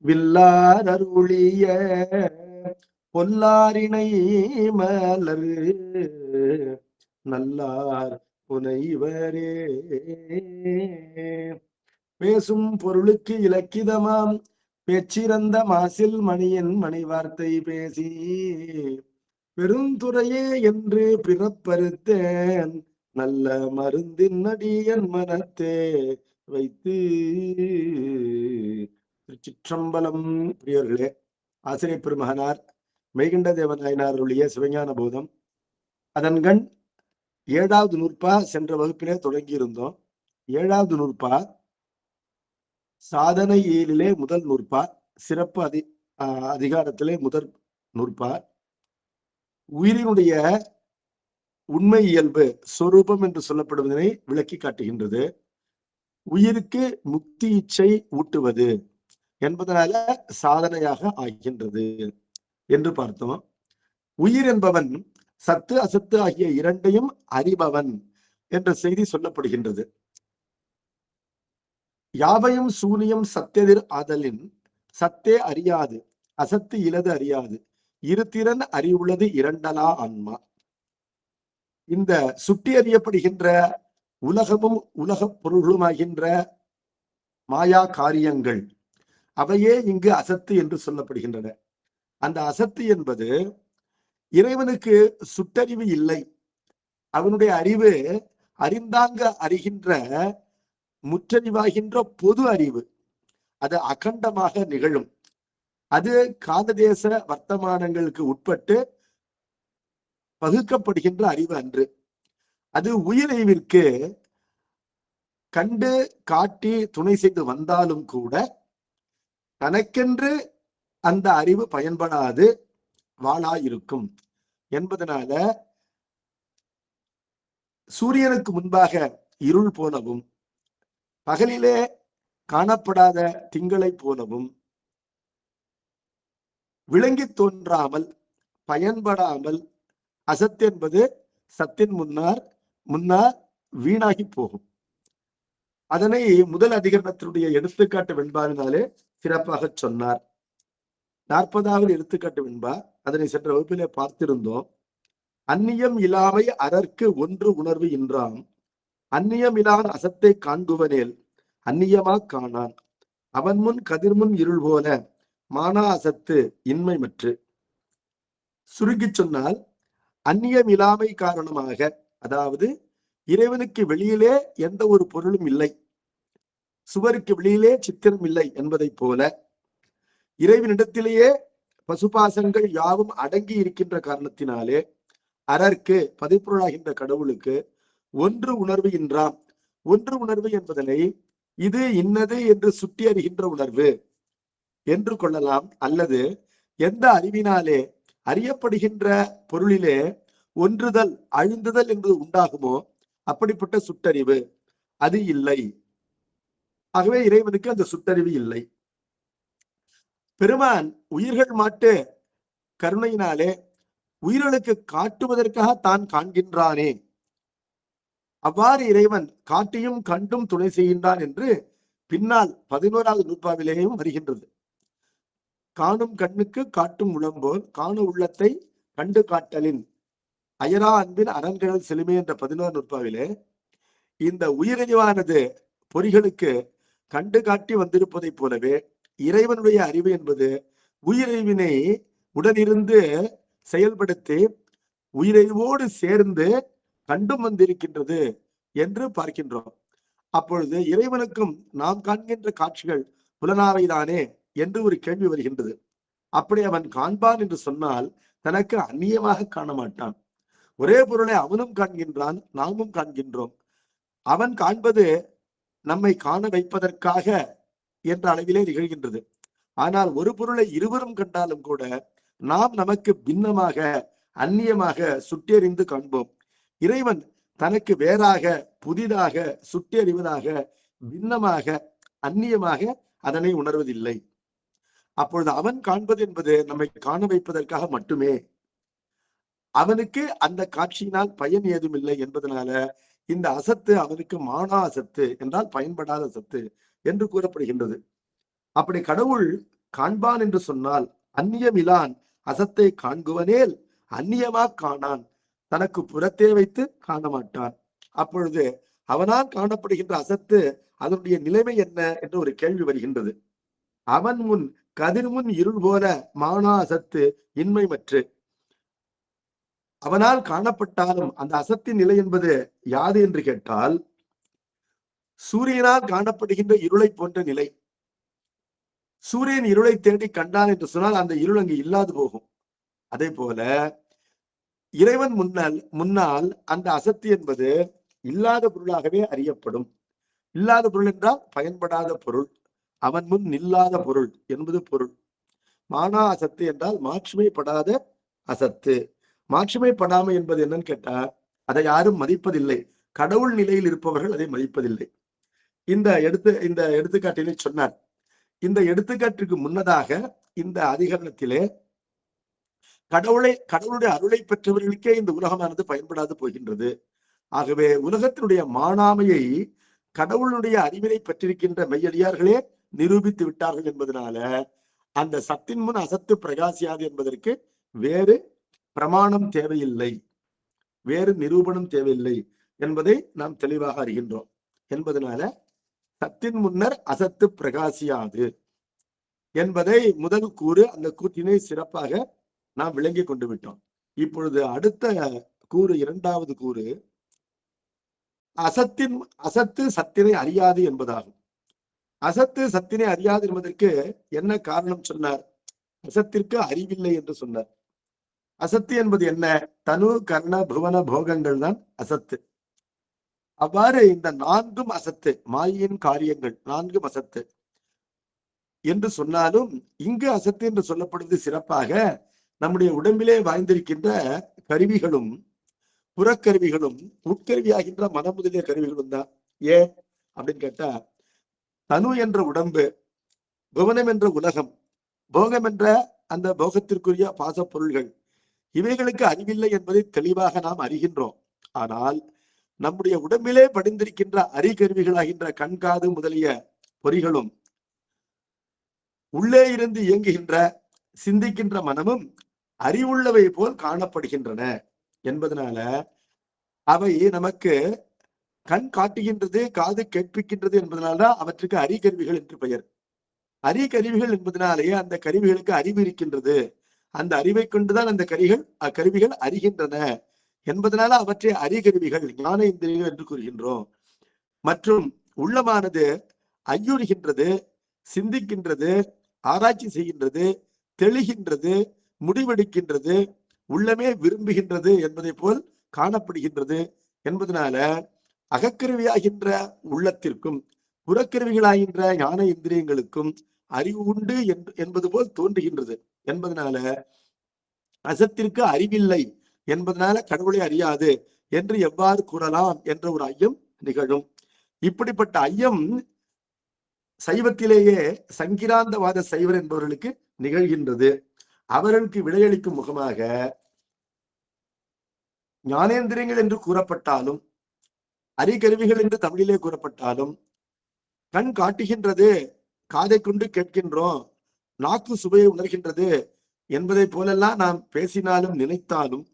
வில்லாரருளிய பொல்லாரினை மலர் நல்லார் புனைவரே. பேசும் பொருளுக்கு இலக்கிதமாம் பேச்சிறந்த மாசில் மணியன் மணி வார்த்தை பேசி பெருந்துறையே என்று பிறப்பறுத்தேன் நல்ல மருந்தின் அடியன் மனத்தே வைத்து. திருச்சிற்றம்பலம். பிரியர்களே, ஆசிரியர் பெருமகனார் மெய்கண்ட தேவநாயனாருடைய சிவஞான போதம் அதன்கண் 7வது நூற்பா சென்ற வகுப்பிலே தொடங்கியிருந்தோம். 7வது நூற்பா சாதனை ஏழிலே முதல் நூற்பா, சிறப்பு அதிகாரத்திலே முதல் நூற்பா. உயிரினுடைய உண்மை இயல்பு சொரூபம் என்று சொல்லப்படுவதனை விளக்கி காட்டுகின்றது. உயிருக்கு முக்தி இச்சை ஊட்டுவது என்பதனால சாதனையாக ஆகின்றது என்று பார்த்தோம். உயிர் என்பவன் சத்து அசத்து ஆகிய இரண்டையும் அறிபவன் என்ற செய்தி சொல்லப்படுகின்றது. யாவையும் சூனியம் சத்தெதிர் ஆதலின் சத்தே அறியாது அசத்து இலது அறியாது இருதிறன் அறிவுள்ளது இரண்டலா ஆன்மா. இந்த சுட்டி அறியப்படுகின்ற உலகமும் உலகப் பொருள்களுமாகின்ற மாயா காரியங்கள் அவையே இங்கு அசத்து என்று சொல்லப்படுகின்றன. அந்த அசத்து என்பது இறைவனுக்கு சுட்டறிவு இல்லை. அவனுடைய அறிவு அறிந்தாங்க அறிகின்ற முற்றறிவாகின்ற பொது அறிவு. அது அகண்டமாக நிகழும். அது காலதேச வர்த்தமானங்களுக்கு உட்பட்டு பகுக்கப்படுகின்ற அறிவு அன்று. அது உயிரறிவிற்கு கண்டு காட்டி துணை செய்து வந்தாலும் கூட தனக்கென்று அந்த அறிவு பயன்படாது வாளாயிருக்கும் என்பதனால சூரியனுக்கு முன்பாக இருள் போலவும் பகலிலே காணப்படாத திங்களை போலவும் விளங்கி தோன்றாமல் பயன்படாமல் அசத்து என்பது சத்தின் முன்னார் வீணாகி போகும். அதனை முதல் அதிகரணத்தினுடைய எடுத்துக்காட்டு வெண்பாவினாலே சிறப்பாக சொன்னார். 40வது எடுத்துக்காட்டு வெண்பா, அதனை சென்ற வகுப்பிலே பார்த்திருந்தோம். அந்நியம் இலாமை அரற்கு ஒன்று உணர்வு இன்றாம் அந்நியம் இலான் அசத்தை காண்குவனேல் அந்நியமா காணான் அவன் முன் கதிர்முன் இருள் போல மானா அசத்து இன்மை மற்று. சுருங்கி சொன்னால், அந்நியம் இல்லாமை காரணமாக, அதாவது இறைவனுக்கு வெளியிலே எந்த ஒரு பொருளும் இல்லை, சுவருக்கு வெளியிலே சித்திரம் இல்லை என்பதை போல இறைவனிடத்திலேயே பசுபாசங்கள் யாவும் அடங்கி இருக்கின்ற காரணத்தினாலே அரற்கு பதிப்பொருளாகின்ற கடவுளுக்கு ஒன்று உணர்வு இன்றாம். ஒன்று உணர்வு என்பதனை இது இன்னது என்று சுட்டி அறிகின்ற உணர்வு என்று கொள்ளலாம். அல்லது எந்த அறிவினாலே அறியப்படுகின்ற பொருளிலே ஒன்றுதல் அழுந்துதல் என்பது உண்டாகுமோ அப்படிப்பட்ட சுட்டறிவு அது இல்லை. ஆகவே இறைவனுக்கு அந்த சுட்டறிவு இல்லை. பெருமான் உயிர்கள் மாட்டு கருணையினாலே உயிர்களுக்கு காட்டுவதற்காக தான் காண்கின்றானே, அவ்வாறு இறைவன் காட்டியும் கண்டும் துணை செய்கின்றான் என்று பின்னால் 11வது நூற்பாவிலேயும் வருகின்றது. காணும் கண்ணுக்கு காட்டும் உளம்போல் காண உள்ளத்தை கண்டு காட்டலின் அயரா அன்பின் அரண்கள் செலுமே என்ற 11வது நூற்பாவிலே இந்த உயிரறிவானது பொறிகளுக்கு கண்டு காட்டி வந்திருப்பதை போலவே இறைவனுடைய அறிவு என்பது உயிரறிவினை உடனிருந்து செயல்படுத்தி உயிரறிவோடு சேர்ந்து கண்டும் வந்திருக்கின்றது என்று பார்க்கின்றோம். அப்பொழுது இறைவனுக்கும் நாம் காண்கின்ற காட்சிகள் புலனாவைதானே என்று ஒரு கேள்வி வருகின்றது. அப்படி அவன் காண்பான் என்று சொன்னால் தனக்கு அந்நியமாக காண மாட்டான். ஒரே பொருளை அவனும் காண்கின்றான், நாமும் காண்கின்றோம். அவன் காண்பது நம்மை காண வைப்பதற்காக என்ற அளவிலே நிகழ்கின்றது. ஆனால் ஒரு பொருளை இருவரும் கண்டாலும் கூட நாம் நமக்கு பின்னமாக அந்நியமாக சுட்டெறிந்து காண்போம். இறைவன் தனக்கு வேறாக புதிதாக சுட்டெறிவதாக பின்னமாக அந்நியமாக அதனை உணர்வதில்லை. அப்பொழுது அவன் காண்பது என்பது நம்மை காண வைப்பதற்காக மட்டுமே. அவனுக்கு அந்த காட்சியினால் பயன் ஏதும் இல்லை என்பதனால இந்த அசத்து அவனுக்கு மானா அசத்து என்றால் பயன்படாத அசத்து என்று கூறப்படுகின்றது. அப்படி கடவுள் காண்பான் என்று சொன்னால் அந்நியமிலான் அசத்தை காண்குவனேல் அந்நியமா காணான், தனக்கு புறத்தே வைத்து காண மாட்டான். அப்பொழுது அவனால் காணப்படுகின்ற அசத்து அதனுடைய நிலைமை என்ன என்று ஒரு கேள்வி வருகின்றது. அவன் முன் கதிர்முன் இருள் போல மானா அசத்து இன்மை மற்று. அவனால் காணப்பட்டாலும் அந்த அசத்தின் நிலை என்பது யாது என்று கேட்டால் சூரியனால் காணப்படுகின்ற இருளை போன்ற நிலை. சூரியன் இருளை தேடி கண்டான் என்று சொன்னால் அந்த இருள் அங்கு இல்லாது போகும். அதே போல இறைவன் முன்னால் அந்த அசத்து என்பது இல்லாத பொருளாகவே அறியப்படும். இல்லாத பொருள் என்றால் பயன்படாத பொருள், அவன் முன் நில்லாத பொருள் என்பது பொருள். மானா அசத்து என்றால் மாட்சிமைப்படாத அசத்து. மாட்சிமைப்படாமை என்பது என்னன்னு கேட்டா அதை யாரும் மதிப்பதில்லை. கடவுள் நிலையில் இருப்பவர்கள் அதை மதிப்பதில்லை. இந்த எடுத்துக்காட்டிலே சொன்னார். இந்த எடுத்துக்காட்டுக்கு முன்னதாக இந்த அதிகரணத்திலே கடவுளுடைய அருளை பெற்றவர்களுக்கே இந்த உலகமானது பயன்படாது போகின்றது. ஆகவே உலகத்தினுடைய மானாமையை கடவுளுடைய அறிவினை பெற்றிருக்கின்ற மெய்யடியார்களே நிரூபித்து விட்டார்கள் என்பதனால அந்த சத்தின் முன் அசத்து பிரகாசியாது என்பதற்கு வேறு பிரமாணம் தேவையில்லை, வேறு நிரூபணம் தேவையில்லை என்பதை நாம் தெளிவாக அறிகின்றோம். என்பதனால சத்தின் முன்னர் அசத்து பிரகாசியாது என்பதை முதல் கூறு, அந்த கூற்றினை சிறப்பாக நாம் விளங்கி கொண்டு விட்டோம். இப்பொழுது அடுத்த கூறு, இரண்டாவது கூறு அசத்து சத்தினை அறியாது என்பதாகும். அசத்து சத்தினை அறியாது என்பதற்கு என்ன காரணம் சொன்னார்? அசத்திற்கு அறிவில்லை என்று சொன்னார். அசத்து என்பது என்ன? தனு கர்ண புவன போகங்கள் தான் அசத்து. அவ்வாறு இந்த நான்கும் அசத்து, மாயின் காரியங்கள் நான்கும் அசத்து என்று சொன்னாலும் இங்கு அசத்து என்று சொல்லப்படுவது சிறப்பாக நம்முடைய உடம்பிலே வாய்ந்திருக்கின்ற கருவிகளும் புறக்கருவிகளும் உட்கருவியாகின்ற மனம் முதலிய கருவிகளும் தான். ஏன் அப்படின்னு கேட்டா தனு என்ற உடம்பு, புவனம் என்ற உலகம், போகம் என்ற அந்த போகத்திற்குரிய பாசப்பொருள்கள், இவைகளுக்கு அறிவில்லை என்பதை தெளிவாக நாம் அறிகின்றோம். ஆனால் நம்முடைய உடம்பிலே படிந்திருக்கின்ற அறிகருவிகளாகின்ற கண்காது முதலிய பொறிகளும் உள்ளே இருந்து இயங்குகின்ற சிந்திக்கின்ற மனமும் அறிவுள்ளவை போல் காணப்படுகின்றன என்பதனால அவை நமக்கு கண் காட்டுகின்றது, காது கேட்பிக்கின்றது என்பதனால்தான் அவற்றுக்கு அறிகருவிகள் என்று பெயர். அறிகருவிகள் என்பதனாலேயே அந்த கருவிகளுக்கு அறிவு இருக்கின்றது. அந்த அறிவை கொண்டுதான் அந்த கருவிகள் அறிகின்றன என்பதனால அவற்றை அறிகருவிகள், ஞான இந்திரியங்கள் என்று கூறுகின்றோம். மற்றும் உள்ளமானது ஐயுறுகின்றது, சிந்திக்கின்றது, ஆராய்ச்சி செய்கின்றது, தெளிகின்றது, முடிவெடுக்கின்றது, உள்ளமே விரும்புகின்றது என்பதை போல் காணப்படுகின்றது என்பதனால அகக்கருவியாகின்ற உள்ளத்திற்கும் புறக்கருவிகளாகின்ற ஞான இந்திரியங்களுக்கும் அறிவு உண்டு என்பது போல் தோன்றுகின்றது. என்பதனால அசத்திற்கு அறிவில்லை என்பதனால கடவுளை அறியாது என்று எவ்வாறு கூறலாம் என்ற ஒரு ஐயம் நிகழும். இப்படிப்பட்ட ஐயம் சைவத்திலேயே சங்கிராந்தவாத சைவர் என்பவர்களுக்கு நிகழ்கின்றது. அவர்களுக்கு விடையளிக்கும் முகமாக ஞானேந்திரியங்கள் என்று கூறப்பட்டாலும் அறிகருவிகள் என்று தமிழிலே கூறப்பட்டாலும் கண் காட்டுகின்றது, காதை கொண்டு கேட்கின்றோம், நாக்கு சுவையை உணர்கின்றது என்பதை போலெல்லாம் நாம் பேசினாலும் நினைத்தாலும்,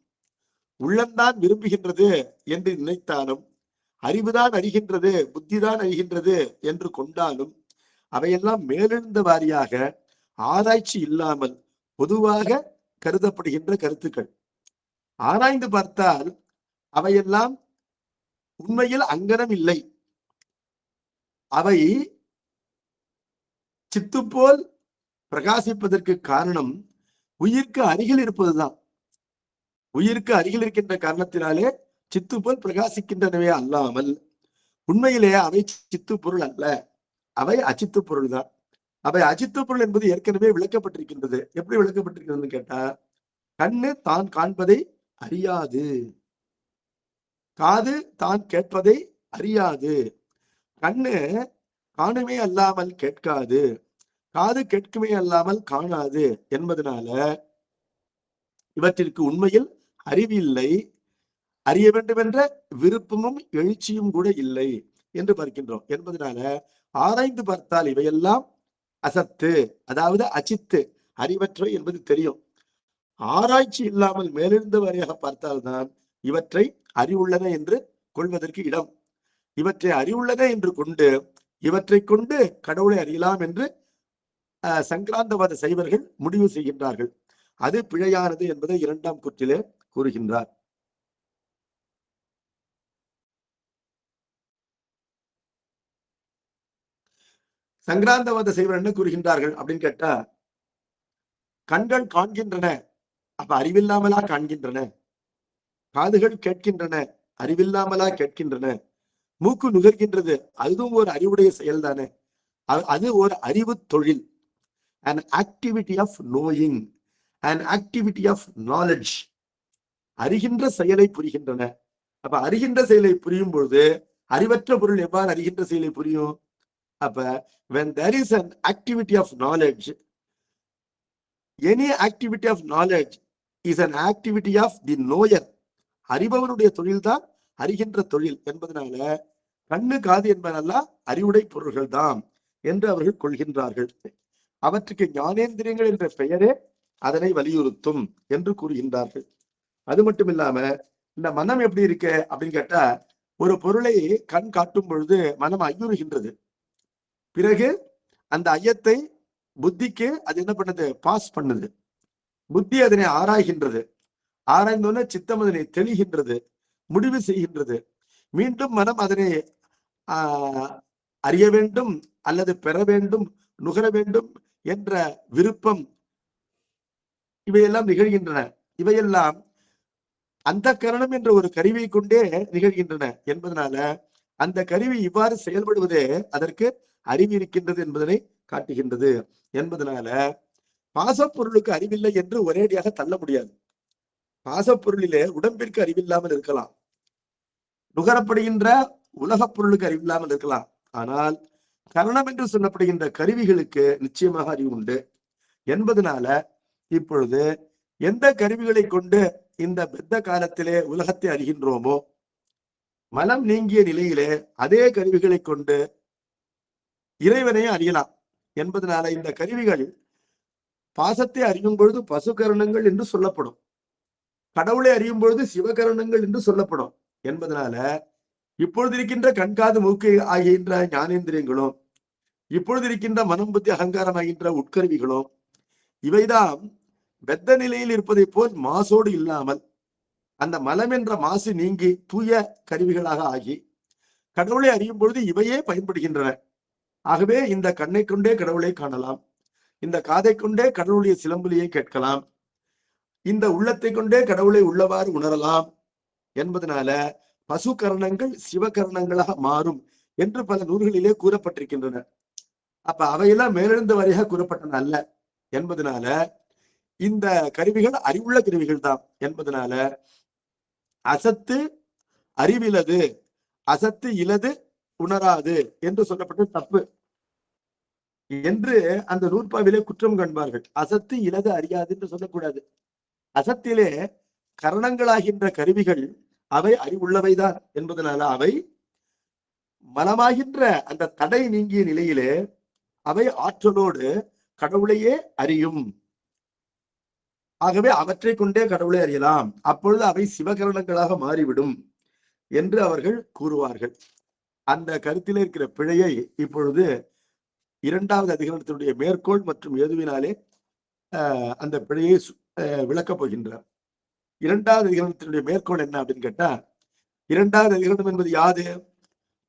உள்ளம்தான் விரும்புகின்றது என்று நினைத்தாலும், அறிவுதான் அறிகின்றது, புத்திதான் அறிகின்றது என்று கொண்டாலும் அவையெல்லாம் மேலெழுந்த வாரியாக ஆராய்ச்சி இல்லாமல் பொதுவாக கருதப்படுகின்ற கருத்துக்கள். ஆராய்ந்து பார்த்தால் அவையெல்லாம் உண்மையில் அங்கனம் இல்லை. அவை சித்து போல் பிரகாசிப்பதற்கு காரணம் உயிர்க்கு அருகில் இருப்பதுதான். உயிருக்கு அருகில் இருக்கின்ற காரணத்தினாலே சித்து போல் பிரகாசிக்கின்றனவே அல்லாமல் உண்மையிலே அவை சித்து பொருள் அல்ல, அவை அச்சித்து பொருள் தான். அவை அச்சித்து பொருள் என்பது ஏற்கனவே விளக்கப்பட்டிருக்கின்றது. எப்படி விளக்கப்பட்டிருக்கிறதுன்னு கேட்டா, கண்ணு தான் காண்பதை அறியாது, காது தான் கேட்பதை அறியாது, கண்ணு காணுமே அல்லாமல் கேட்காது, காது கேட்குமே அல்லாமல் காணாது என்பதனால இவற்றிற்கு உண்மையில் அறிவு இல்லை, அறிய வேண்டும் என்ற விருப்பமும் எழுச்சியும் கூட இல்லை என்று பார்க்கின்றோம். என்பதனால ஆராய்ந்து பார்த்தால் இவையெல்லாம் அசத்து அதாவது அச்சித்து அறிவற்றை என்பது தெரியும். ஆராய்ச்சி இல்லாமல் மேலிருந்து வரையாக பார்த்தால்தான் இவற்றை அறிவுள்ளன என்று கொள்வதற்கு இடம். இவற்றை அறிவுள்ளன என்று கொண்டு இவற்றை கொண்டு கடவுளை அறியலாம் என்று சங்கராந்தவாத சைவர்கள் முடிவு செய்கின்றார்கள். அது பிழையானது என்பதை இரண்டாம் கூற்றிலே கூறுகின்றார். சங்கராந்தவாத சைவர் என்ன கூறுகின்றார்கள் அப்படின்னு கேட்டா, கண்கள் காண்கின்றன, அப்ப அறிவில்லாமலா காண்கின்றன. காதுகள் கேட்கின்றன, அறிவில்லாமலா கேட்கின்றன. மூக்கு நுகர்கின்றது, அதுவும் ஒரு அறிவுடைய செயல் தானே. அது ஒரு அறிவு தொழில், an activity of knowing, an activity of knowledge. அறிகின்ற செயலை புரிகின்றன. அப்ப அறிகின்ற செயலை புரியும் பொழுது அறிவற்ற பொருள் எவ்வாறு அறிகின்ற செயலை புரியும்? அப்ப when there is an activity of knowledge, any activity of knowledge is an activity of the knower. அறிபவனுடைய தொழில் தான் அறிகின்ற தொழில் என்பதனால கண்ணு காது என்பதெல்லாம் அறிவுடை பொருள்கள் தான் என்று அவர்கள் கொள்கின்றார்கள். அவற்றுக்கு ஞானேந்திரியங்கள் என்ற பெயரே அதனை வலியுறுத்தும் என்று கூறுகின்றார்கள். அது மட்டும் இல்லாம இந்த மனம் எப்படி இருக்கு அப்படின்னு கேட்டா, ஒரு பொருளை கண் காட்டும் பொழுது மனம் ஐயுறுகின்றது. பிறகு அந்த ஐயத்தை புத்திக்கு அது என்ன பண்ணுது? பாஸ் பண்ணுது. புத்தி அதனை ஆராய்கின்றது. ஆராய்ந்தோன்னு சித்தம் அதனை தெளிகின்றது, முடிவு செய்கின்றது. மீண்டும் மனம் அதனை அறிய வேண்டும் அல்லது பெற வேண்டும், நுகர வேண்டும் என்ற விருப்பம், இவையெல்லாம் நிகழ்கின்றன. இவையெல்லாம் அந்த கரணம் என்ற ஒரு கருவியை கொண்டே நிகழ்கின்றன என்பதனால அந்த கருவி இவ்வாறு செயல்படுவதே அதற்கு அறிவு இருக்கின்றது என்பதனை காட்டுகின்றது என்பதனால பாசப்பொருளுக்கு அறிவில்லை என்று ஒரேடியாக தள்ள முடியாது. பாசப்பொருளிலே உடம்பிற்கு அறிவில்லாமல் இருக்கலாம், நுகரப்படுகின்ற உலகப் பொருளுக்கு அறிவில்லாமல் இருக்கலாம். ஆனால் கரணம் என்று சொல்லப்படுகின்ற கருவிகளுக்கு நிச்சயமாக அறிவு உண்டு என்பதனால இப்பொழுது எந்த கருவிகளை கொண்டு இந்த பெத்த காலத்திலே உலகத்தை அறிகின்றோமோ, மனம் நீங்கிய நிலையிலே அதே கருவிகளை கொண்டு இறைவனையும் அறியலாம் என்பதனால இந்த கருவிகள் பாசத்தை அறியும் பொழுது பசுகரணங்கள் என்று சொல்லப்படும், கடவுளை அறியும் பொழுது சிவகரணங்கள் என்று சொல்லப்படும் என்பதனால இப்பொழுது இருக்கின்ற கண்காது மூக்கு ஆகின்ற ஞானேந்திரியங்களும், இப்பொழுது இருக்கின்ற மனம் புத்தி அகங்காரம் ஆகின்ற உட்கருவிகளும் இவைதான் பெத்த நிலையில் இருப்பதை போல் மாசோடு இல்லாமல் அந்த மலம் என்ற மாசு நீங்கி தூய கருவிகளாக ஆகி கடவுளை அறியும் பொழுது இவையே பயன்படுகின்றன. ஆகவே இந்த கண்ணை கொண்டே கடவுளை காணலாம், இந்த காதை கொண்டே கடவுளுடைய சிலம்பொலியை கேட்கலாம், இந்த உள்ளத்தை கொண்டே கடவுளை உள்ளவாறு உணரலாம் என்பதனால பசு கரணங்கள் சிவகரணங்களாக மாறும் என்று பல நூல்களிலே கூறப்பட்டிருக்கின்றன. அப்ப அவையெல்லாம் மேலிருந்து வரையாக கூறப்பட்டன அல்ல என்பதனால இந்த கருவிகள் அறிவுள்ள கருவிகள் தான் என்பதனால அசத்து அறிவிலது, அசத்து இலது உணராது என்று சொல்லப்பட்ட தப்பு என்று அந்த நூற்பாவிலே குற்றம் காண்பார்கள். அசத்து இலது அறியாது என்று சொல்லக்கூடாது. அசத்திலே கரணங்களாகின்ற கருவிகள் அவை அறிவுள்ளவைதான் என்பதனால அவை மனமாகின்ற அந்த தடை நீங்கிய நிலையிலே அவை ஆற்றலோடு கடவுளையே அறியும். ஆகவே அவற்றை கொண்டே கடவுளை அறியலாம், அப்பொழுது அவை சிவகரணங்களாக மாறிவிடும் என்று அவர்கள் கூறுவார்கள். அந்த கருத்திலே இருக்கிற பிழையை இப்பொழுது இரண்டாவது அதிகரணத்தினுடைய மேற்கோள் மற்றும் ஏதுவினாலே அந்த பிழையை விளக்கப் போகின்றார். இரண்டாவது அதிகரணத்தினுடைய மேற்கோள் என்ன அப்படின்னு கேட்டா, இரண்டாவது அதிகரணம் என்பது யாது?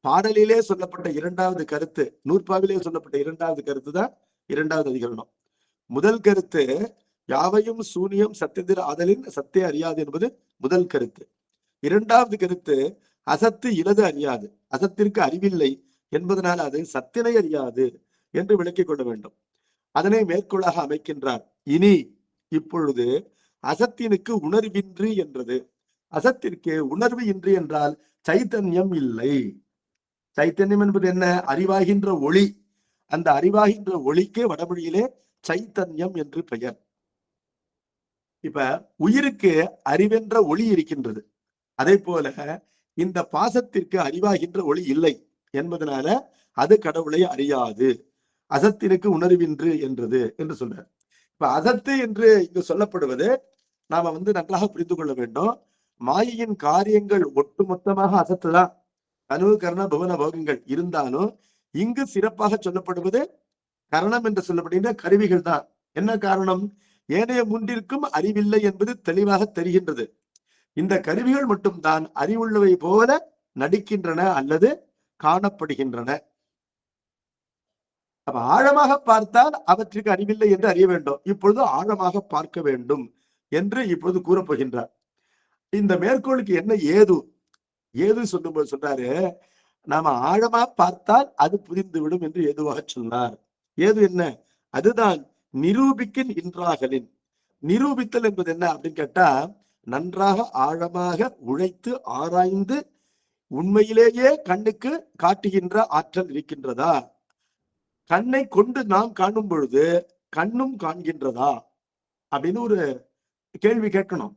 பாடலிலே சொல்லப்பட்ட இரண்டாவது கருத்து, நூற்பாவிலே சொல்லப்பட்ட இரண்டாவது கருத்து தான் இரண்டாவது அதிகரணம். முதல் கருத்து யாவையும் சூனியம் சத்தியத்தின் ஆதலின் சத்தே அறியாது என்பது முதல் கருத்து. இரண்டாவது கருத்து அசத்து இலது அறியாது, அசத்திற்கு அறிவில்லை என்பதனால் அது சத்தினை அறியாது என்று விளக்கிக் கொள்ள வேண்டும். அதனை மேற்கோளாக அமைக்கின்றார். இனி இப்பொழுது அசத்தினுக்கு உணர்வின்றி என்றது. அசத்திற்கு உணர்வு இன்றி என்றால் சைத்தன்யம் இல்லை. சைத்தன்யம் என்பது என்ன? அறிவாகின்ற ஒளி. அந்த அறிவாகின்ற ஒளிக்கே வடமொழியிலே சைத்தன்யம் என்று பெயர். இப்ப உயிருக்கு அறிவென்ற ஒளி இருக்கின்றது, அதே போல இந்த பாசத்திற்கு அறிவாகின்ற ஒளி இல்லை என்பதனால அது கடவுளை அறியாது. அசத்தினுக்கு உணர்வின்று என்றது என்று சொல்றார். இப்ப அசத்து என்று இங்கு சொல்லப்படுவது நாம நன்றாக புரிந்து கொள்ள வேண்டும். மாயையின் காரியங்கள் ஒட்டுமொத்தமாக அசத்துதான். கனவு கரண புவன போகங்கள் இருந்தாலும் இங்கு சிறப்பாக சொல்லப்படுவது கரணம் என்று சொல்லப்படுகின்ற கருவிகள் தான். என்ன காரணம்? ஏனைய மூன்றிற்கும் அறிவில்லை என்பது தெளிவாக தெரிகின்றது. இந்த கருவிகள் மட்டும்தான் அறிவுள்ளவை போல நடிக்கின்றன அல்லது காணப்படுகின்றன. அப்ப ஆழமாக பார்த்தால் அவற்றுக்கு அறிவில்லை என்று அறிய வேண்டும். இப்பொழுது ஆழமாக பார்க்க வேண்டும் என்று இப்பொழுது கூறப்போகின்றார். இந்த மேற்கோளுக்கு என்ன ஏது ஏது சொல்லும்போது சொல்றாரு, நாம ஆழமா பார்த்தால் அது புரிந்துவிடும் என்று ஏதுவாக சொன்னார். ஏது என்ன? அதுதான் நிரூபிக்கின் இன்றாகலின். நிரூபித்தல் என்பது என்ன அப்படின்னு கேட்டா, நன்றாக ஆழமாக உழைத்து ஆராய்ந்து உண்மையிலேயே கண்ணுக்கு காட்டுகின்ற ஆற்றல் இருக்கின்றதா? கண்ணை கொண்டு நாம் காணும் பொழுது கண்ணும் காண்கின்றதா அப்படின்னு ஒரு கேள்வி கேட்கணும்.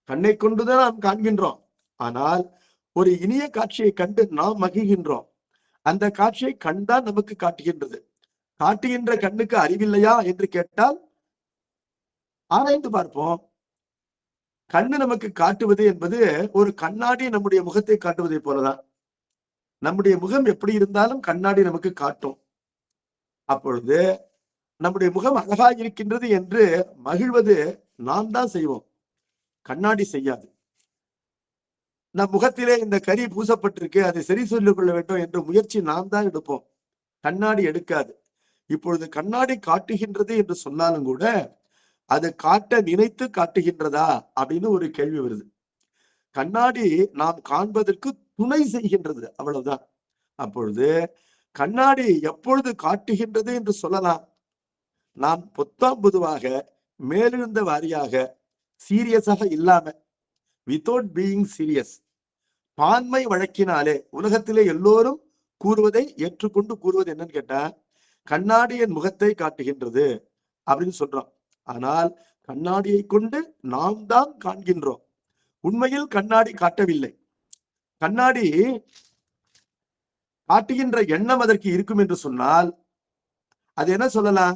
கண்ணை கொண்டுதான் நாம் காண்கின்றோம். ஆனால் ஒரு இனிய காட்சியை கண்டு நாம் மகிழ்கின்றோம். அந்த காட்சியை கண்தான் நமக்கு காட்டுகின்றது. காட்டுகின்ற கண்ணுக்கு அறிவில்லையா என்று கேட்டால் ஆராய்ந்து பார்ப்போம். கண்ணு நமக்கு காட்டுவது என்பது ஒரு கண்ணாடி நம்முடைய முகத்தை காட்டுவதை போலதான். நம்முடைய முகம் எப்படி இருந்தாலும் கண்ணாடி நமக்கு காட்டும். அப்பொழுது நம்முடைய முகம் அழகாக இருக்கின்றது என்று மகிழ்வது நாம் தான் செய்வோம், கண்ணாடி செய்யாது. நம் முகத்திலே இந்த கரி பூசப்பட்டிருக்கு, அதை சரி சொல்லிக் கொள்ள வேண்டும் என்ற முயற்சி நாம் தான் எடுப்போம், கண்ணாடி எடுக்காது. இப்பொழுது கண்ணாடி காட்டுகின்றது என்று சொன்னாலும் கூட அது காட்ட நினைத்து காட்டுகின்றதா அப்படின்னு ஒரு கேள்வி வருது. கண்ணாடி நாம் காண்பதற்கு துணை செய்கின்றது, அவ்வளவுதான். அப்பொழுது கண்ணாடி எப்பொழுது காட்டுகின்றது என்று சொல்லலாம்? நாம் பொத்தாம் பொதுவாக மேலிருந்த வாரியாக சீரியஸாக இல்லாம, வித்தவுட் பீயிங் சீரியஸ், பான்மை வழக்கினாலே உலகத்திலே எல்லோரும் கூறுவதை ஏற்றுக்கொண்டு கூறுவது என்னன்னு கேட்டா, கண்ணாடி என் முகத்தை காட்டுகின்றது அப்படின்னு சொல்றோம். ஆனால் கண்ணாடியை கொண்டு நாம் தான் காண்கின்றோம். உண்மையில் கண்ணாடி காட்டவில்லை. கண்ணாடி காட்டுகின்ற எண்ணம் அதற்கு இருக்கும் என்று சொன்னால் அது என்ன சொல்லலாம்?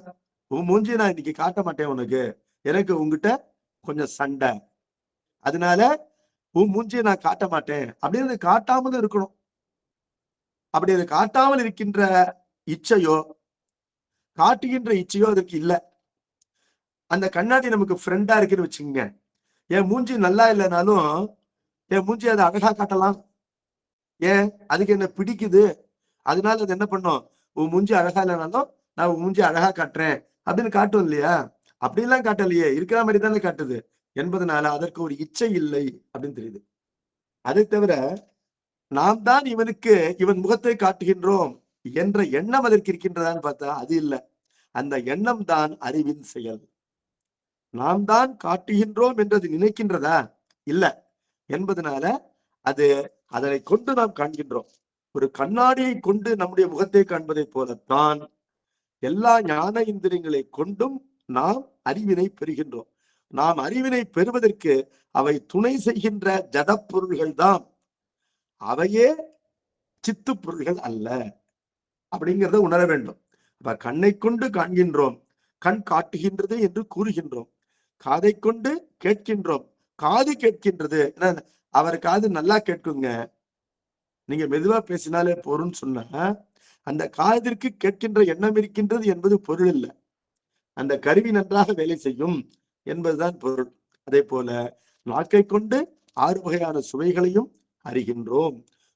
உன் மூஞ்சி நான் இன்னைக்கு காட்ட மாட்டேன், உனக்கு எனக்கு உங்ககிட்ட கொஞ்சம் சண்டை, அதனால உன் மூஞ்சியை நான் காட்ட மாட்டேன் அப்படின்னு காட்டாமல் இருக்கணும். அப்படி அது காட்டாமல் இருக்கின்ற இச்சையோ காட்டுகின்ற இச்சையோ அதற்கு இல்லை. அந்த கண்ணாடி நமக்கு ஃப்ரெண்டா இருக்குன்னு வச்சுக்கோங்க. என் மூஞ்சி நல்லா இல்லைனாலும் என் மூஞ்சி அதை அழகா காட்டலாம். ஏன்? அதுக்கு என்ன பிடிக்குது, அதனால அது என்ன பண்ணும், உன் மூஞ்சி அழகா இல்லைனாலும் நான் உன் மூஞ்சி அழகா காட்டுறேன் அப்படின்னு காட்டும் இல்லையா? அப்படிலாம் காட்டலையே, இருக்கிற மாதிரி தானே காட்டுது என்பதனால அதற்கு ஒரு இச்சை இல்லை அப்படின்னு தெரியுது. அதை தவிர நாம் தான் இவனுக்கு இவன் முகத்தை காட்டுகின்றோம் என்ற எண்ணம் அதற்கு இருக்கின்றதான்னு பார்த்தா அது இல்லை. அந்த எண்ணம் தான் அறிவின் செயல். நாம் தான் காட்டுகின்றோம் என்றது நினைக்கின்றதா? இல்ல என்பதனால அது அதனை கொண்டு நாம் காண்கின்றோம். ஒரு கண்ணாடியை கொண்டு நம்முடைய முகத்தை காண்பதை போலத்தான் எல்லா ஞான இந்திரியங்களை கொண்டும் நாம் அறிவினை பெறுகின்றோம். நாம் அறிவினை பெறுவதற்கு அவை துணை செய்கின்ற ஜட பொருள்கள் தான், அவையே சித்து பொருள்கள் அல்ல அப்படிங்கிறத உணர வேண்டும். அப்ப கண்ணை கொண்டு காண்கின்றோம், கண் காட்டுகின்றது என்று கூறுகின்றோம். காதை கொண்டு கேட்கின்றோம், காது கேட்கின்றது. அவர் காது நல்லா கேட்குங்க, நீங்க மெதுவா பேசினாலே பொருள்னு சொன்னா அந்த காதிற்கு கேட்கின்ற எண்ணம் இருக்கின்றது என்பது பொருள் இல்லை. அந்த கருவி நன்றாக வேலை செய்யும் என்பதுதான் பொருள். அதே போல நாக்கை கொண்டு 6 வகையான சுவைகளையும் அறிகின்றோம்.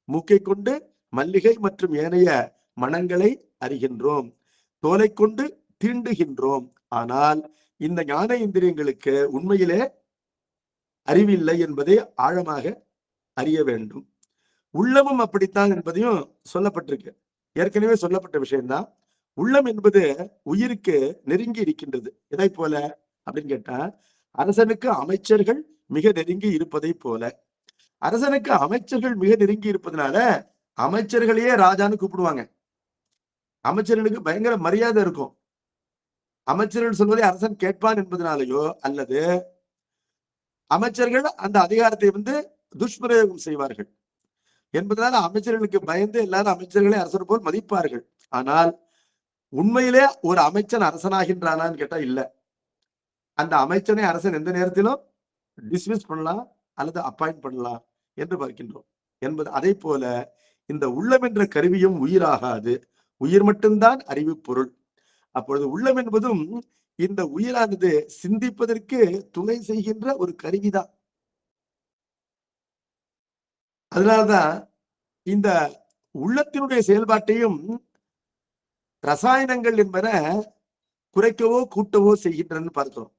மூக்கை கொண்டு மல்லிகை மற்றும் ஏனைய மனங்களை அறிகின்றோம். தோலை கொண்டு தீண்டுகின்றோம். ஆனால் இந்த ஞான இந்திரியங்களுக்கு உண்மையிலே அறிவில்லை என்பதை ஆழமாக அறிய வேண்டும். உள்ளமும் அப்படித்தான் என்பதையும் சொல்லப்பட்டிருக்கு. ஏற்கனவே சொல்லப்பட்ட விஷயம்தான். உள்ளம் என்பது உயிருக்கு நெருங்கி இருக்கின்றது. எதை போல அப்படின்னு கேட்டா, அரசனுக்கு அமைச்சர்கள் மிக நெருங்கி இருப்பதை போல. அரசனுக்கு அமைச்சர்கள் மிக நெருங்கி இருப்பதனால அமைச்சர்களையே ராஜான்னு கூப்பிடுவாங்க. அமைச்சர்களுக்கு பயங்கர மரியாதை இருக்கும். அமைச்சர்கள் சொல்வதை அரசன் கேட்பான் என்பதனாலேயோ அல்லது அமைச்சர்கள் அந்த அதிகாரத்தை துஷ்பிரயோகம் செய்வார்கள் என்பதனால அமைச்சர்களுக்கு பயந்து எல்லாரும் அமைச்சர்களை அரசர் போல் மதிப்பார்கள். ஆனால் உண்மையிலே ஒரு அமைச்சன் அரசனாகின்றானான்னு கேட்டா இல்ல. அந்த அமைச்சனை அரசன் எந்த நேரத்திலும் டிஸ்மிஸ் பண்ணலாம் அல்லது அப்பாயிண்ட் பண்ணலாம் என்று பார்க்கின்றோம் என்பது. அதே போல இந்த உள்ளம் என்ற கருவியும் உயிராகாது, உயிர் மட்டும்தான் அறிவு பொருள். அப்பொழுது உள்ளம் என்பதும் இந்த உயிரானது சிந்திப்பதற்கு துணை செய்கின்ற ஒரு கருவிதான். அதனால்தான் இந்த உள்ளத்தினுடைய செயல்பாட்டையும் ரசாயனங்கள் என்பன குறைக்கவோ கூட்டவோ செய்கின்றன பார்க்கிறோம்.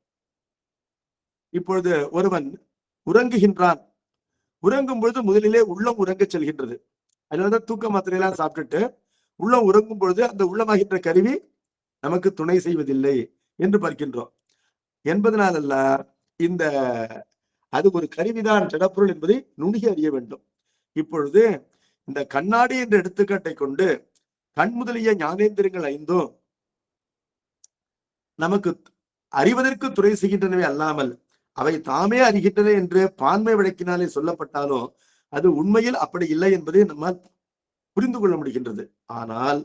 இப்பொழுது ஒருவன் உறங்குகின்றான். உறங்கும் பொழுது முதலிலே உள்ளம் உறங்க செல்கின்றது. அதனாலதான் தூக்க மாத்திரையெல்லாம் சாப்பிட்டுட்டு உள்ளம் உறங்கும் பொழுது அந்த உள்ளமாகின்ற கருவி நமக்கு துணை செய்வதில்லை என்று பார்க்கின்றோம். என்பதனாலல்ல இந்த அது ஒரு கருவிதான் ஜடப்பொருள் என்பதை நுணுகி அறிய வேண்டும். இப்பொழுது இந்த கண்ணாடி என்ற எடுத்துக்காட்டை கொண்டு கண் முதலிய ஞானேந்திரங்கள் ஐந்தும் நமக்கு அறிவதற்கு துணை செய்கின்றனவே அல்லாமல் அவை தாமே அறிகின்றன என்று பான்மை வழக்கினாலே சொல்லப்பட்டாலும் அது உண்மையில் அப்படி இல்லை என்பதை நம்மால் புரிந்து கொள்ள முடிகின்றது. ஆனால்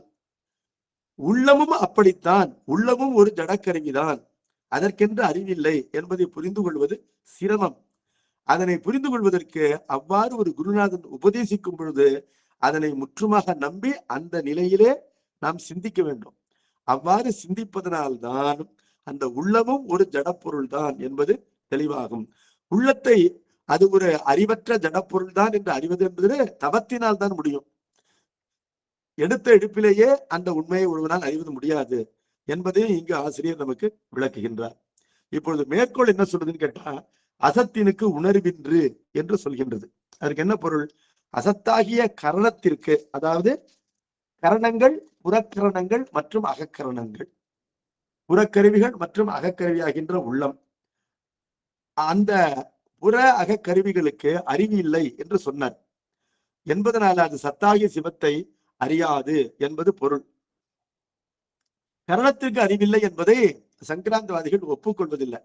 உள்ளமும் அப்படித்தான், உள்ளமும் ஒரு ஜடக்கருவிதான், அதற்கென்று அறிவில்லை என்பதை புரிந்து கொள்வது சிரமம். அதனை புரிந்து கொள்வதற்கு அவ்வாறு ஒரு குருநாதன் உபதேசிக்கும் பொழுது அதனை முற்றுமாக நம்பி அந்த நிலையிலே நாம் சிந்திக்க வேண்டும். அவ்வாறு சிந்திப்பதனால்தான் அந்த உள்ளமும் ஒரு ஜடப்பொருள் தான் என்பது தெளிவாகும். உள்ளத்தை அது ஒரு அறிவற்ற ஜடப்பொருள் தான் என்று அறிவது என்பது தவத்தினால் தான் முடியும். எடுத்த எடுப்பிலேயே அந்த உண்மையை ஒருவனால் அறிவது முடியாது என்பதையும் இங்கு ஆசிரியர் நமக்கு விளக்குகின்றார். இப்பொழுது மேற்கோள் என்ன சொல்றதுன்னு கேட்டா, அசத்தினுக்கு உணர்வின்று என்று சொல்கின்றது. அதற்கு என்ன பொருள்? அசத்தாகிய கரணத்திற்கு, அதாவது கரணங்கள், புறக்கரணங்கள் மற்றும் அகக்கரணங்கள், புறக்கருவிகள் மற்றும் அகக்கருவி ஆகின்ற உள்ளம், அந்த புற அகக்கருவிகளுக்கு அறிவு இல்லை என்று சொன்னார் என்பதனால அது சத்தாகிய சிவத்தை அறியாது என்பது பொருள். கரணத்திற்கு அறிவில்லை என்பதை சங்கராந்தவாதிகள் ஒப்புக்கொள்வதில்லை.